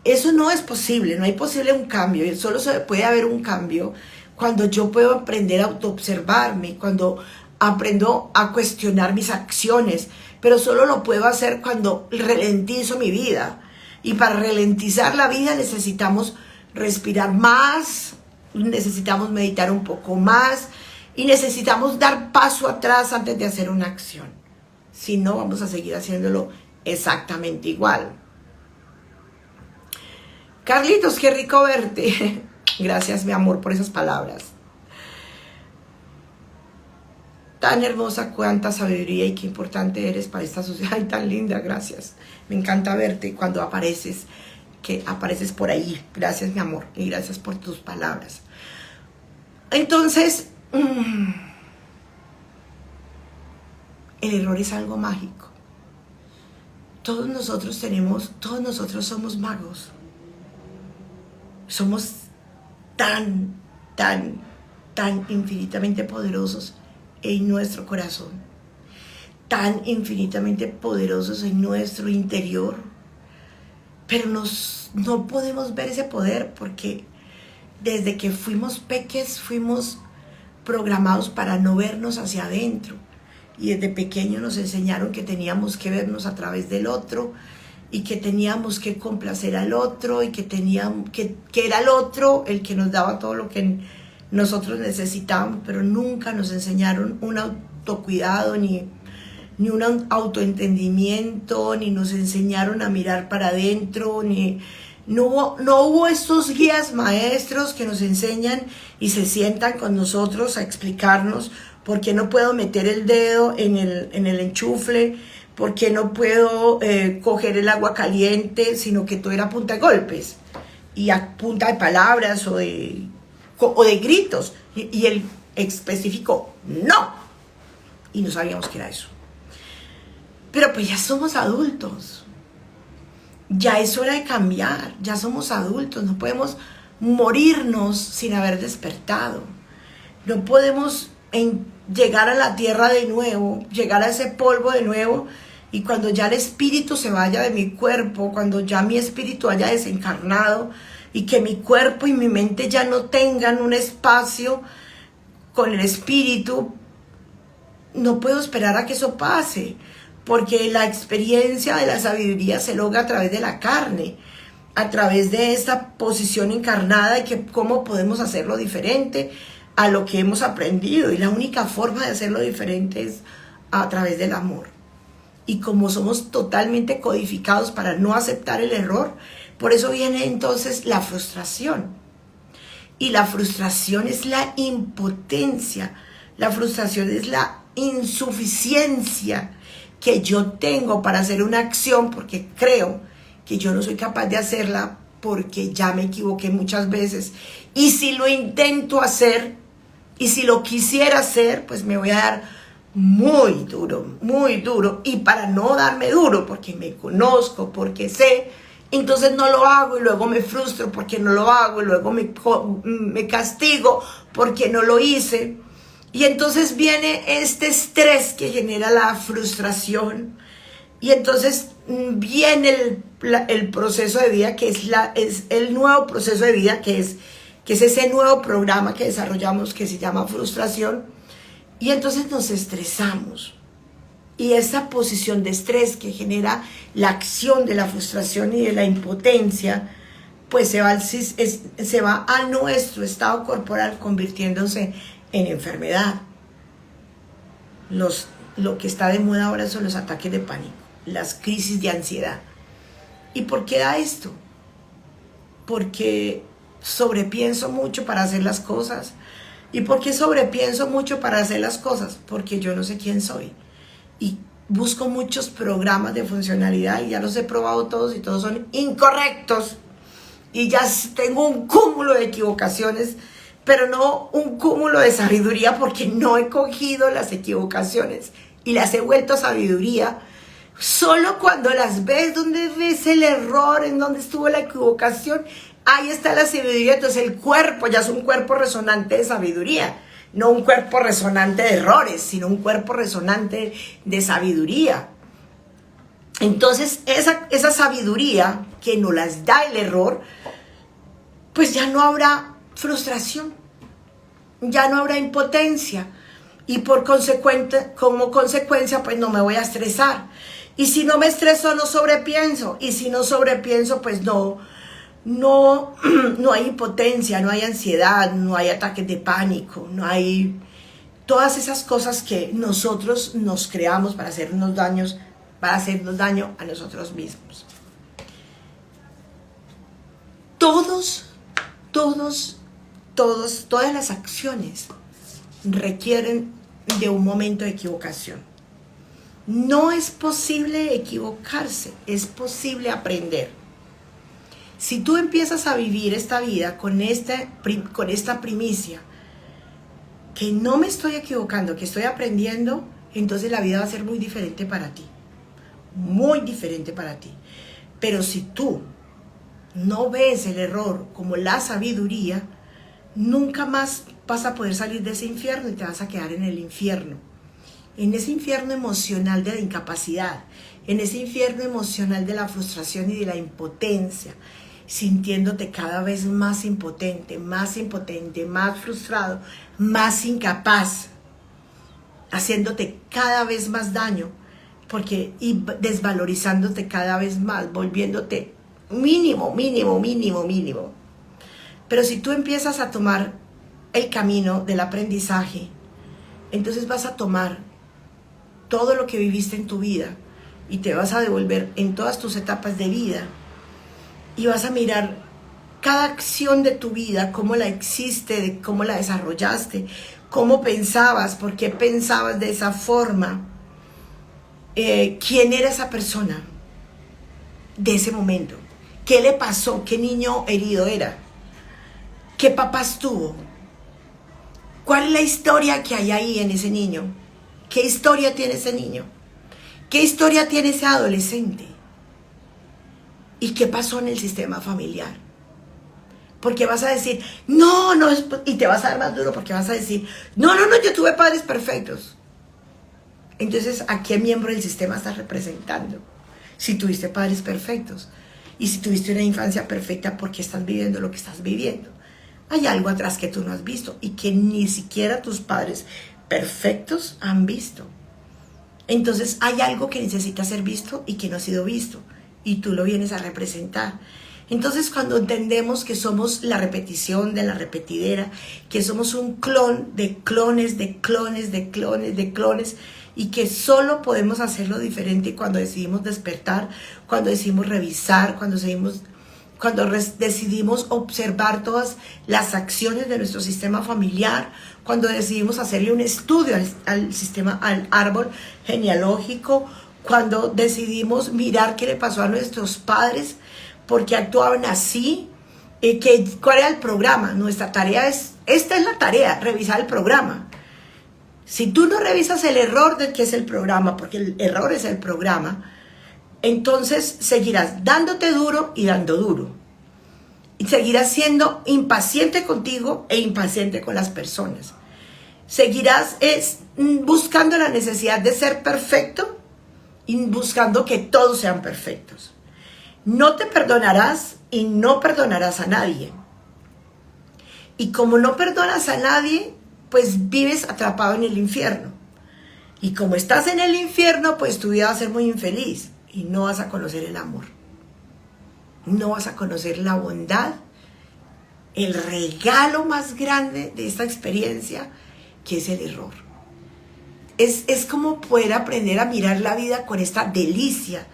Eso no es posible, no hay posible un cambio, solo se puede haber un cambio cuando yo puedo aprender a autoobservarme, cuando aprendo a cuestionar mis acciones, pero solo lo puedo hacer cuando ralentizo mi vida. Y para ralentizar la vida necesitamos respirar más, necesitamos meditar un poco más y necesitamos dar paso atrás antes de hacer una acción. Si no, vamos a seguir haciéndolo exactamente igual. Carlitos, qué rico verte. Gracias, mi amor, por esas palabras. Tan hermosa, cuánta sabiduría y qué importante eres para esta sociedad. Ay, tan linda, gracias. Me encanta verte cuando apareces, que apareces por ahí. Gracias, mi amor, y gracias por tus palabras. Entonces, el error es algo mágico. Todos nosotros somos magos. Somos tan infinitamente poderosos en nuestro corazón, tan infinitamente poderosos en nuestro interior, pero no podemos ver ese poder porque desde que fuimos peques fuimos programados para no vernos hacia adentro, y desde pequeños nos enseñaron que teníamos que vernos a través del otro y que teníamos que complacer al otro y que era el otro el que nos daba todo lo que nosotros necesitábamos, pero nunca nos enseñaron un autocuidado, ni un autoentendimiento, ni nos enseñaron a mirar para adentro, no hubo estos guías maestros que nos enseñan y se sientan con nosotros a explicarnos por qué no puedo meter el dedo en el enchufle, por qué no puedo coger el agua caliente, sino que todo era a punta de golpes y a punta de palabras o de gritos, y él especificó no, y no sabíamos qué era eso. Pero pues ya somos adultos, ya es hora de cambiar, ya somos adultos, no podemos morirnos sin haber despertado, no podemos llegar a la tierra de nuevo, llegar a ese polvo de nuevo, y cuando ya el espíritu se vaya de mi cuerpo, cuando ya mi espíritu haya desencarnado, y que mi cuerpo y mi mente ya no tengan un espacio con el espíritu, no puedo esperar a que eso pase, porque la experiencia de la sabiduría se logra a través de la carne, a través de esta posición encarnada, y que cómo podemos hacerlo diferente a lo que hemos aprendido, y la única forma de hacerlo diferente es a través del amor. Y como somos totalmente codificados para no aceptar el error, por eso viene entonces la frustración. Y la frustración es la impotencia, la frustración es la insuficiencia que yo tengo para hacer una acción, porque creo que yo no soy capaz de hacerla porque ya me equivoqué muchas veces. Y si lo intento hacer, y si lo quisiera hacer, pues me voy a dar muy duro. Y para no darme duro, porque me conozco, porque sé, entonces no lo hago y luego me frustro porque no lo hago y luego me castigo porque no lo hice. Y entonces viene este estrés que genera la frustración, y entonces viene el proceso de vida, que es el nuevo proceso de vida, que es ese nuevo programa que desarrollamos que se llama frustración, y entonces nos estresamos. Y esa posición de estrés que genera la acción de la frustración y de la impotencia, pues se va a nuestro estado corporal, convirtiéndose en enfermedad. Lo que está de moda ahora son los ataques de pánico, las crisis de ansiedad. ¿Y por qué da esto? Porque sobrepienso mucho para hacer las cosas. ¿Y por qué sobrepienso mucho para hacer las cosas? Porque yo no sé quién soy. Y busco muchos programas de funcionalidad y ya los he probado todos y todos son incorrectos. Y ya tengo un cúmulo de equivocaciones, pero no un cúmulo de sabiduría, porque no he cogido las equivocaciones y las he vuelto sabiduría. Solo cuando las ves, donde ves el error, en donde estuvo la equivocación, ahí está la sabiduría. Entonces el cuerpo ya es un cuerpo resonante de sabiduría. No un cuerpo resonante de errores, sino un cuerpo resonante de sabiduría. Entonces esa sabiduría que nos las da el error, pues ya no habrá frustración, ya no habrá impotencia, y como consecuencia pues no me voy a estresar. Y si no me estreso, no sobrepienso, y si no sobrepienso, pues no hay impotencia, no hay ansiedad, no hay ataques de pánico, no hay todas esas cosas que nosotros nos creamos para hacernos daño a nosotros mismos. Todas las acciones requieren de un momento de equivocación. No es posible equivocarse, es posible aprender. Si tú empiezas a vivir esta vida con esta primicia, que no me estoy equivocando, que estoy aprendiendo, entonces la vida va a ser muy diferente para ti. Muy diferente para ti. Pero si tú no ves el error como la sabiduría, nunca más vas a poder salir de ese infierno y te vas a quedar en el infierno. En ese infierno emocional de la incapacidad, en ese infierno emocional de la frustración y de la impotencia, sintiéndote cada vez más impotente, más frustrado, más incapaz, haciéndote cada vez más daño, y desvalorizándote cada vez más, volviéndote mínimo. Pero si tú empiezas a tomar el camino del aprendizaje, entonces vas a tomar todo lo que viviste en tu vida y te vas a devolver en todas tus etapas de vida y vas a mirar cada acción de tu vida, cómo la hiciste, cómo la desarrollaste, cómo pensabas, por qué pensabas de esa forma, quién era esa persona de ese momento, qué le pasó, qué niño herido era, qué papás tuvo, cuál es la historia que hay ahí en ese niño, qué historia tiene ese niño, qué historia tiene ese adolescente y qué pasó en el sistema familiar. Porque vas a decir, no, y te vas a dar más duro porque vas a decir, no, yo tuve padres perfectos. Entonces, ¿a qué miembro del sistema estás representando? Si tuviste padres perfectos y si tuviste una infancia perfecta, ¿por qué estás viviendo lo que estás viviendo? Hay algo atrás que tú no has visto y que ni siquiera tus padres perfectos han visto. Entonces, hay algo que necesita ser visto y que no ha sido visto y tú lo vienes a representar. Entonces, cuando entendemos que somos la repetición de la repetidera, que somos un clon de clones, y que solo podemos hacerlo diferente cuando decidimos despertar, cuando decidimos revisar, cuando decidimos observar todas las acciones de nuestro sistema familiar, cuando decidimos hacerle un estudio al árbol genealógico, cuando decidimos mirar qué le pasó a nuestros padres, por qué actuaban así, cuál era el programa. Esta es la tarea, revisar el programa. Si tú no revisas el error del que es el programa, porque el error es el programa, entonces seguirás dándote duro y dando duro. Y seguirás siendo impaciente contigo e impaciente con las personas. Seguirás buscando la necesidad de ser perfecto y buscando que todos sean perfectos. No te perdonarás y no perdonarás a nadie. Y como no perdonas a nadie, pues vives atrapado en el infierno. Y como estás en el infierno, pues tu vida va a ser muy infeliz y no vas a conocer el amor. No vas a conocer la bondad, el regalo más grande de esta experiencia, que es el error. Es como poder aprender a mirar la vida con esta delicia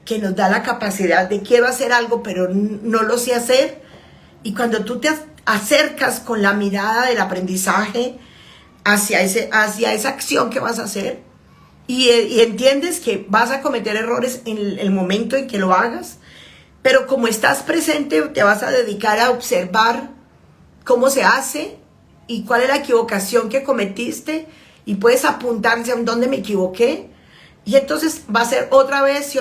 que nos da la capacidad de quiero hacer algo, pero no lo sé hacer. Y cuando tú te acercas con la mirada del aprendizaje hacia esa acción que vas a hacer y entiendes que vas a cometer errores en el momento en que lo hagas, pero como estás presente te vas a dedicar a observar cómo se hace y cuál es la equivocación que cometiste y puedes apuntar hacia dónde me equivoqué y entonces va a ser otra vez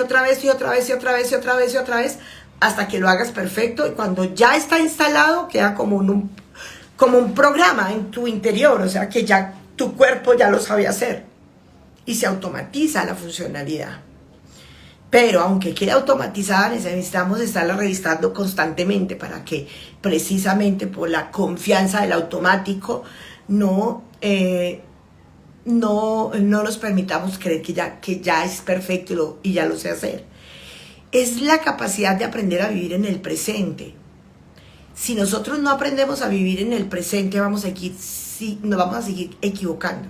hasta que lo hagas perfecto y cuando ya está instalado queda como un programa en tu interior, o sea que ya tu cuerpo ya lo sabe hacer y se automatiza la funcionalidad. Pero aunque quede automatizada, necesitamos estarla revisando constantemente para que precisamente por la confianza del automático no nos permitamos creer que ya es perfecto y ya lo sé hacer. Es la capacidad de aprender a vivir en el presente. Si nosotros no aprendemos a vivir en el presente, nos vamos a seguir equivocando.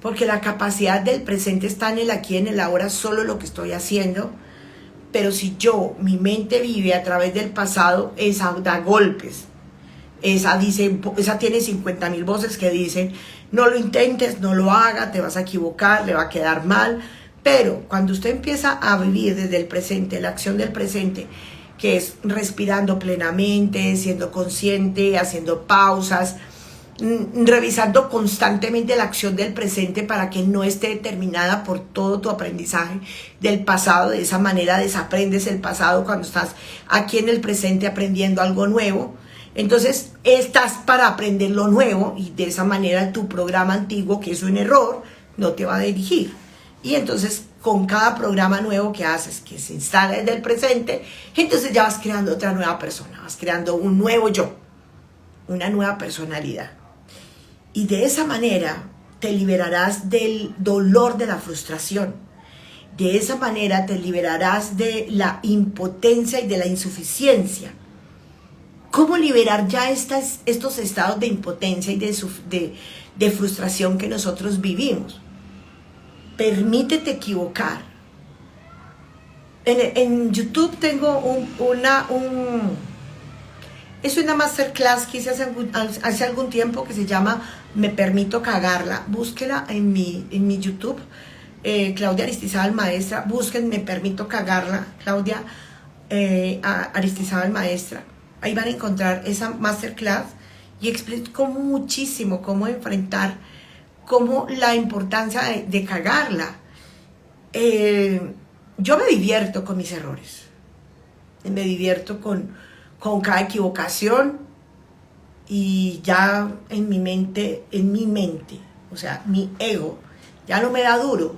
porque la capacidad del presente está en el aquí, en el ahora, solo lo que estoy haciendo. Pero si mi mente vive a través del pasado, esa da golpes. Esa tiene 50.000 voces que dicen, no lo intentes, no lo hagas, te vas a equivocar, le va a quedar mal. Pero cuando usted empieza a vivir desde el presente, la acción del presente, que es respirando plenamente, siendo consciente, haciendo pausas, revisando constantemente la acción del presente para que no esté determinada por todo tu aprendizaje del pasado. De esa manera desaprendes el pasado cuando estás aquí en el presente aprendiendo algo nuevo. Entonces estás para aprender lo nuevo y de esa manera tu programa antiguo, que es un error, no te va a dirigir. Y entonces con cada programa nuevo que haces, que se instala desde el presente, entonces ya vas creando otra nueva persona, vas creando un nuevo yo, una nueva personalidad. Y de esa manera te liberarás del dolor de la frustración. De esa manera te liberarás de la impotencia y de la insuficiencia. ¿Cómo liberar ya estos estados de impotencia y de frustración que nosotros vivimos? Permítete equivocar. En YouTube tengo es una masterclass que hice hace algún tiempo que se llama Me Permito Cagarla. Búsquela en mi YouTube, Claudia Aristizábal Maestra. Busquen Me Permito Cagarla, Claudia Aristizábal Maestra. Ahí van a encontrar esa masterclass y explico muchísimo cómo enfrentar, cómo la importancia de cagarla. Yo me divierto con mis errores. Me divierto con cada equivocación y ya en mi mente, o sea, mi ego ya no me da duro.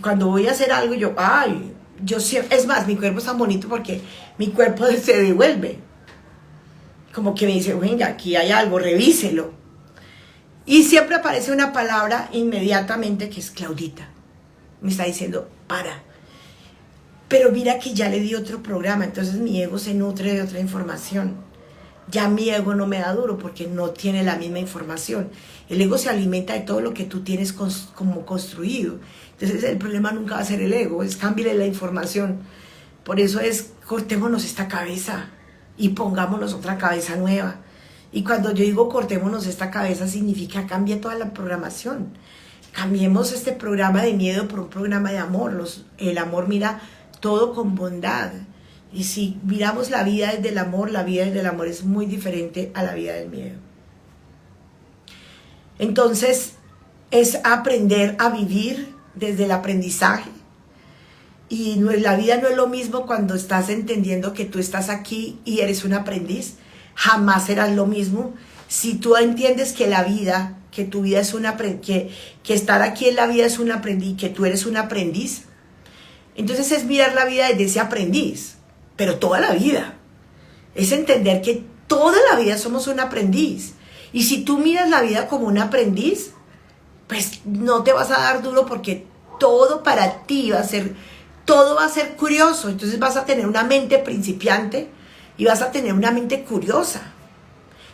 Cuando voy a hacer algo, es más, mi cuerpo es tan bonito porque mi cuerpo se devuelve. Como que me dice, venga, aquí hay algo, revíselo. Y siempre aparece una palabra inmediatamente que es Claudita. Me está diciendo, para. Pero mira que ya le di otro programa, entonces mi ego se nutre de otra información. Ya mi ego no me da duro porque no tiene la misma información. El ego se alimenta de todo lo que tú tienes como construido. Entonces el problema nunca va a ser el ego, es cámbiale la información. Por eso es, cortémonos esta cabeza y pongámonos otra cabeza nueva. Y cuando yo digo cortémonos esta cabeza, significa cambie toda la programación. Cambiemos este programa de miedo por un programa de amor. El amor mira todo con bondad. Y si miramos la vida desde el amor, la vida desde el amor es muy diferente a la vida del miedo. Entonces, es aprender a vivir desde el aprendizaje. Y la vida no es lo mismo cuando estás entendiendo que tú estás aquí y eres un aprendiz. Jamás serás lo mismo. Si tú entiendes que la vida, que tu vida es que estar aquí en la vida es un aprendiz, que tú eres un aprendiz, entonces es mirar la vida desde ese aprendiz, pero toda la vida. Es entender que toda la vida somos un aprendiz. Y si tú miras la vida como un aprendiz, pues no te vas a dar duro porque todo para ti todo va a ser curioso. Entonces vas a tener una mente principiante y vas a tener una mente curiosa.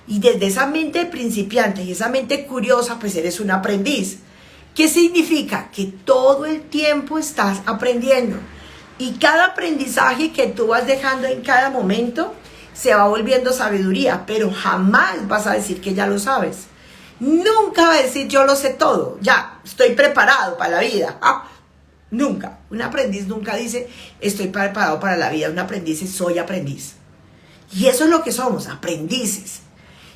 Y desde esa mente principiante y esa mente curiosa, pues eres un aprendiz. ¿Qué significa? Que todo el tiempo estás aprendiendo. Y cada aprendizaje que tú vas dejando en cada momento se va volviendo sabiduría, pero jamás vas a decir que ya lo sabes. Nunca va a decir yo lo sé todo, ya estoy preparado para la vida. Nunca. Un aprendiz nunca dice estoy preparado para la vida. Un aprendiz dice soy aprendiz. Y eso es lo que somos, aprendices.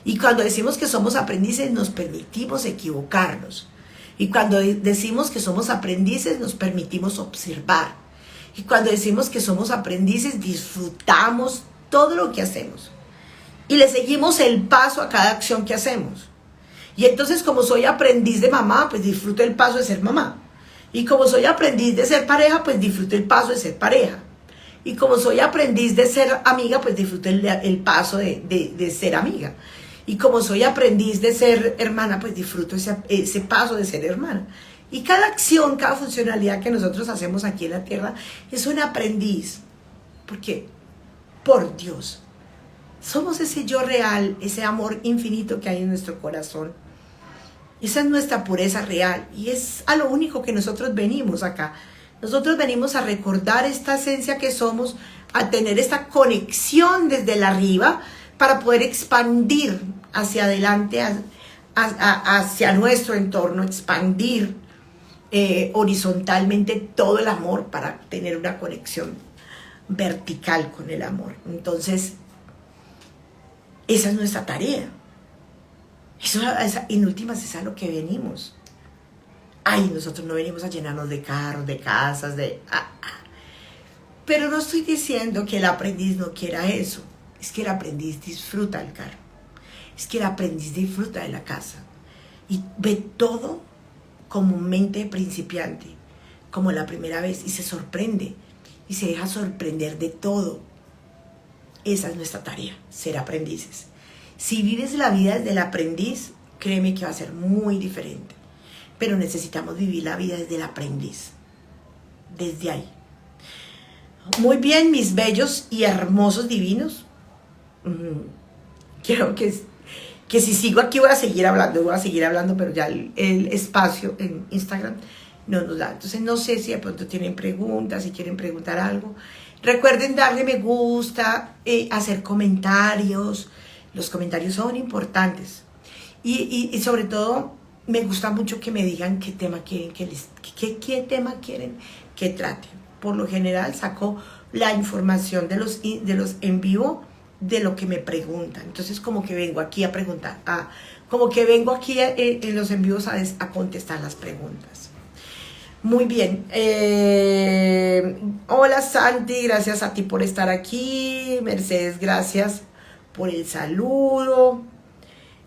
Y cuando decimos que somos aprendices nos permitimos equivocarnos. Y cuando decimos que somos aprendices nos permitimos observar. Y cuando decimos que somos aprendices disfrutamos todo lo que hacemos. Y le seguimos el paso a cada acción que hacemos. Y entonces como soy aprendiz de mamá, pues disfruto el paso de ser mamá. Y como soy aprendiz de ser pareja, pues disfruto el paso de ser pareja. Y como soy aprendiz de ser amiga, pues disfruto el paso de ser amiga. Y como soy aprendiz de ser hermana, pues disfruto ese paso de ser hermana. Y cada acción, cada funcionalidad que nosotros hacemos aquí en la tierra es un aprendiz. Porque, por Dios, somos ese yo real, ese amor infinito que hay en nuestro corazón. Esa es nuestra pureza real y es a lo único que nosotros venimos acá. Nosotros venimos a recordar esta esencia que somos, a tener esta conexión desde el arriba para poder expandir hacia adelante, hacia nuestro entorno, expandir horizontalmente todo el amor para tener una conexión vertical con el amor. Entonces, esa es nuestra tarea. Eso, en últimas, es a lo que venimos. Ay, nosotros no venimos a llenarnos de carros, de casas, Pero no estoy diciendo que el aprendiz no quiera eso. Es que el aprendiz disfruta el carro. Es que el aprendiz disfruta de la casa. Y ve todo como mente de principiante, como la primera vez, y se sorprende. Y se deja sorprender de todo. Esa es nuestra tarea, ser aprendices. Si vives la vida desde el aprendiz, créeme que va a ser muy diferente. Pero necesitamos vivir la vida desde el aprendiz. Desde ahí. Muy bien, mis bellos y hermosos divinos. Quiero que si sigo aquí voy a seguir hablando, pero ya el espacio en Instagram no nos da. Entonces no sé si de pronto tienen preguntas, si quieren preguntar algo. Recuerden darle me gusta, hacer comentarios. Los comentarios son importantes. Y sobre todo, me gusta mucho que me digan qué tema quieren qué tema quieren que trate. Por lo general saco la información de los en vivo de lo que me preguntan. Entonces como que vengo aquí a preguntar, como que vengo aquí en los en vivos a contestar las preguntas. Muy bien. Hola Santi, gracias a ti por estar aquí. Mercedes, gracias por el saludo.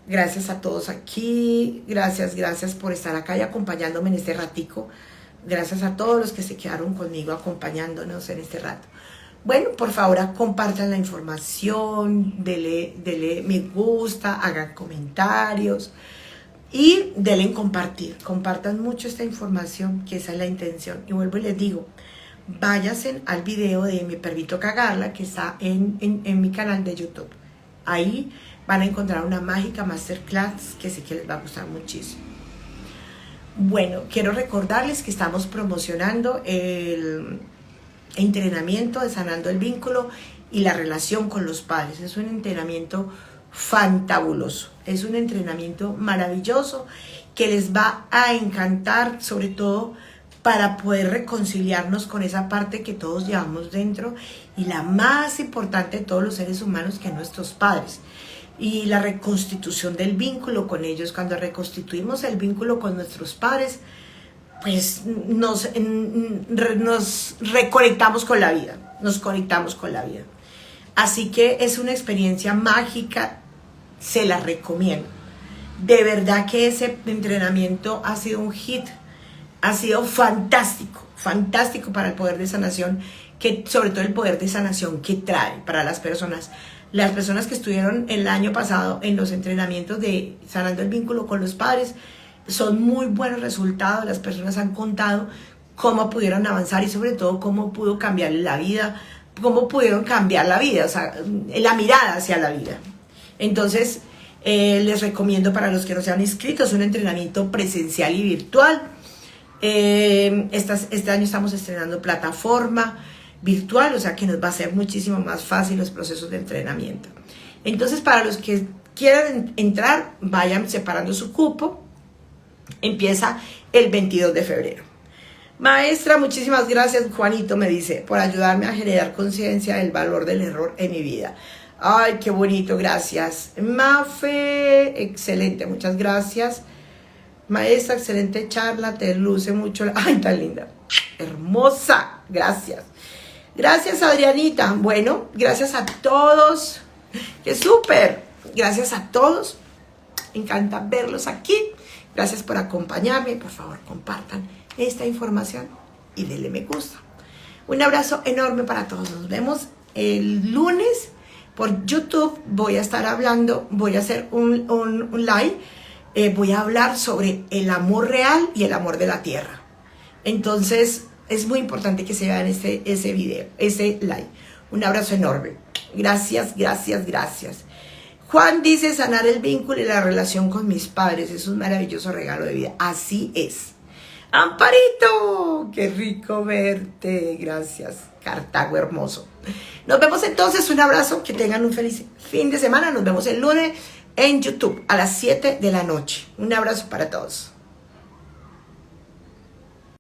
Gracias a todos aquí. Gracias por estar acá y acompañándome en este ratico. Gracias a todos los que se quedaron conmigo acompañándonos en este rato. Bueno, por favor, compartan la información, denle me gusta, hagan comentarios y denle en compartir. Compartan mucho esta información, que esa es la intención. Y vuelvo y les digo, váyanse al video de Me Permito Cagarla, que está en mi canal de YouTube. Ahí van a encontrar una mágica masterclass que sé que les va a gustar muchísimo. Bueno, quiero recordarles que estamos promocionando el entrenamiento de Sanando el Vínculo y la relación con los padres. Es un entrenamiento fantabuloso, es un entrenamiento maravilloso que les va a encantar, sobre todo para poder reconciliarnos con esa parte que todos llevamos dentro y la más importante de todos los seres humanos, que nuestros padres. Y la reconstitución del vínculo con ellos. Cuando reconstituimos el vínculo con nuestros padres, pues nos reconectamos con la vida, nos conectamos con la vida. Así que es una experiencia mágica, se la recomiendo. De verdad que ese entrenamiento ha sido un hit, ha sido fantástico para el poder de sanación, que sobre todo el poder de sanación que trae para las personas que estuvieron el año pasado en los entrenamientos de Sanando el Vínculo con los padres. Son muy buenos resultados, las personas han contado cómo pudieron avanzar y sobre todo cómo pudo cambiar la vida, cómo pudieron cambiar la vida, o sea, la mirada hacia la vida. Entonces, les recomiendo, para los que no se han inscrito, es un entrenamiento presencial y virtual. Este año estamos estrenando plataforma virtual, o sea que nos va a ser muchísimo más fácil los procesos de entrenamiento. Entonces, para los que quieran entrar, vayan separando su cupo. Empieza el 22 de febrero. Maestra, muchísimas gracias, Juanito me dice, por ayudarme a generar conciencia del valor del error en mi vida. Ay, qué bonito, gracias. Mafe, excelente, muchas gracias. Maestra, excelente charla, te luce mucho. Ay, tan linda, hermosa, gracias. Gracias, Adrianita. Bueno, gracias a todos. ¡Qué súper! Gracias a todos. Me encanta verlos aquí. Gracias por acompañarme. Por favor, compartan esta información y denle me gusta. Un abrazo enorme para todos. Nos vemos el lunes por YouTube. Voy a estar hablando, voy a hacer un live. Voy a hablar sobre el amor real y el amor de la tierra. Entonces, es muy importante que se vean ese video, ese live. Un abrazo enorme. Gracias. Juan dice sanar el vínculo y la relación con mis padres. Es un maravilloso regalo de vida. Así es. Amparito, qué rico verte. Gracias, Cartago hermoso. Nos vemos entonces. Un abrazo. Que tengan un feliz fin de semana. Nos vemos el lunes en YouTube a las 7 de la noche. Un abrazo para todos.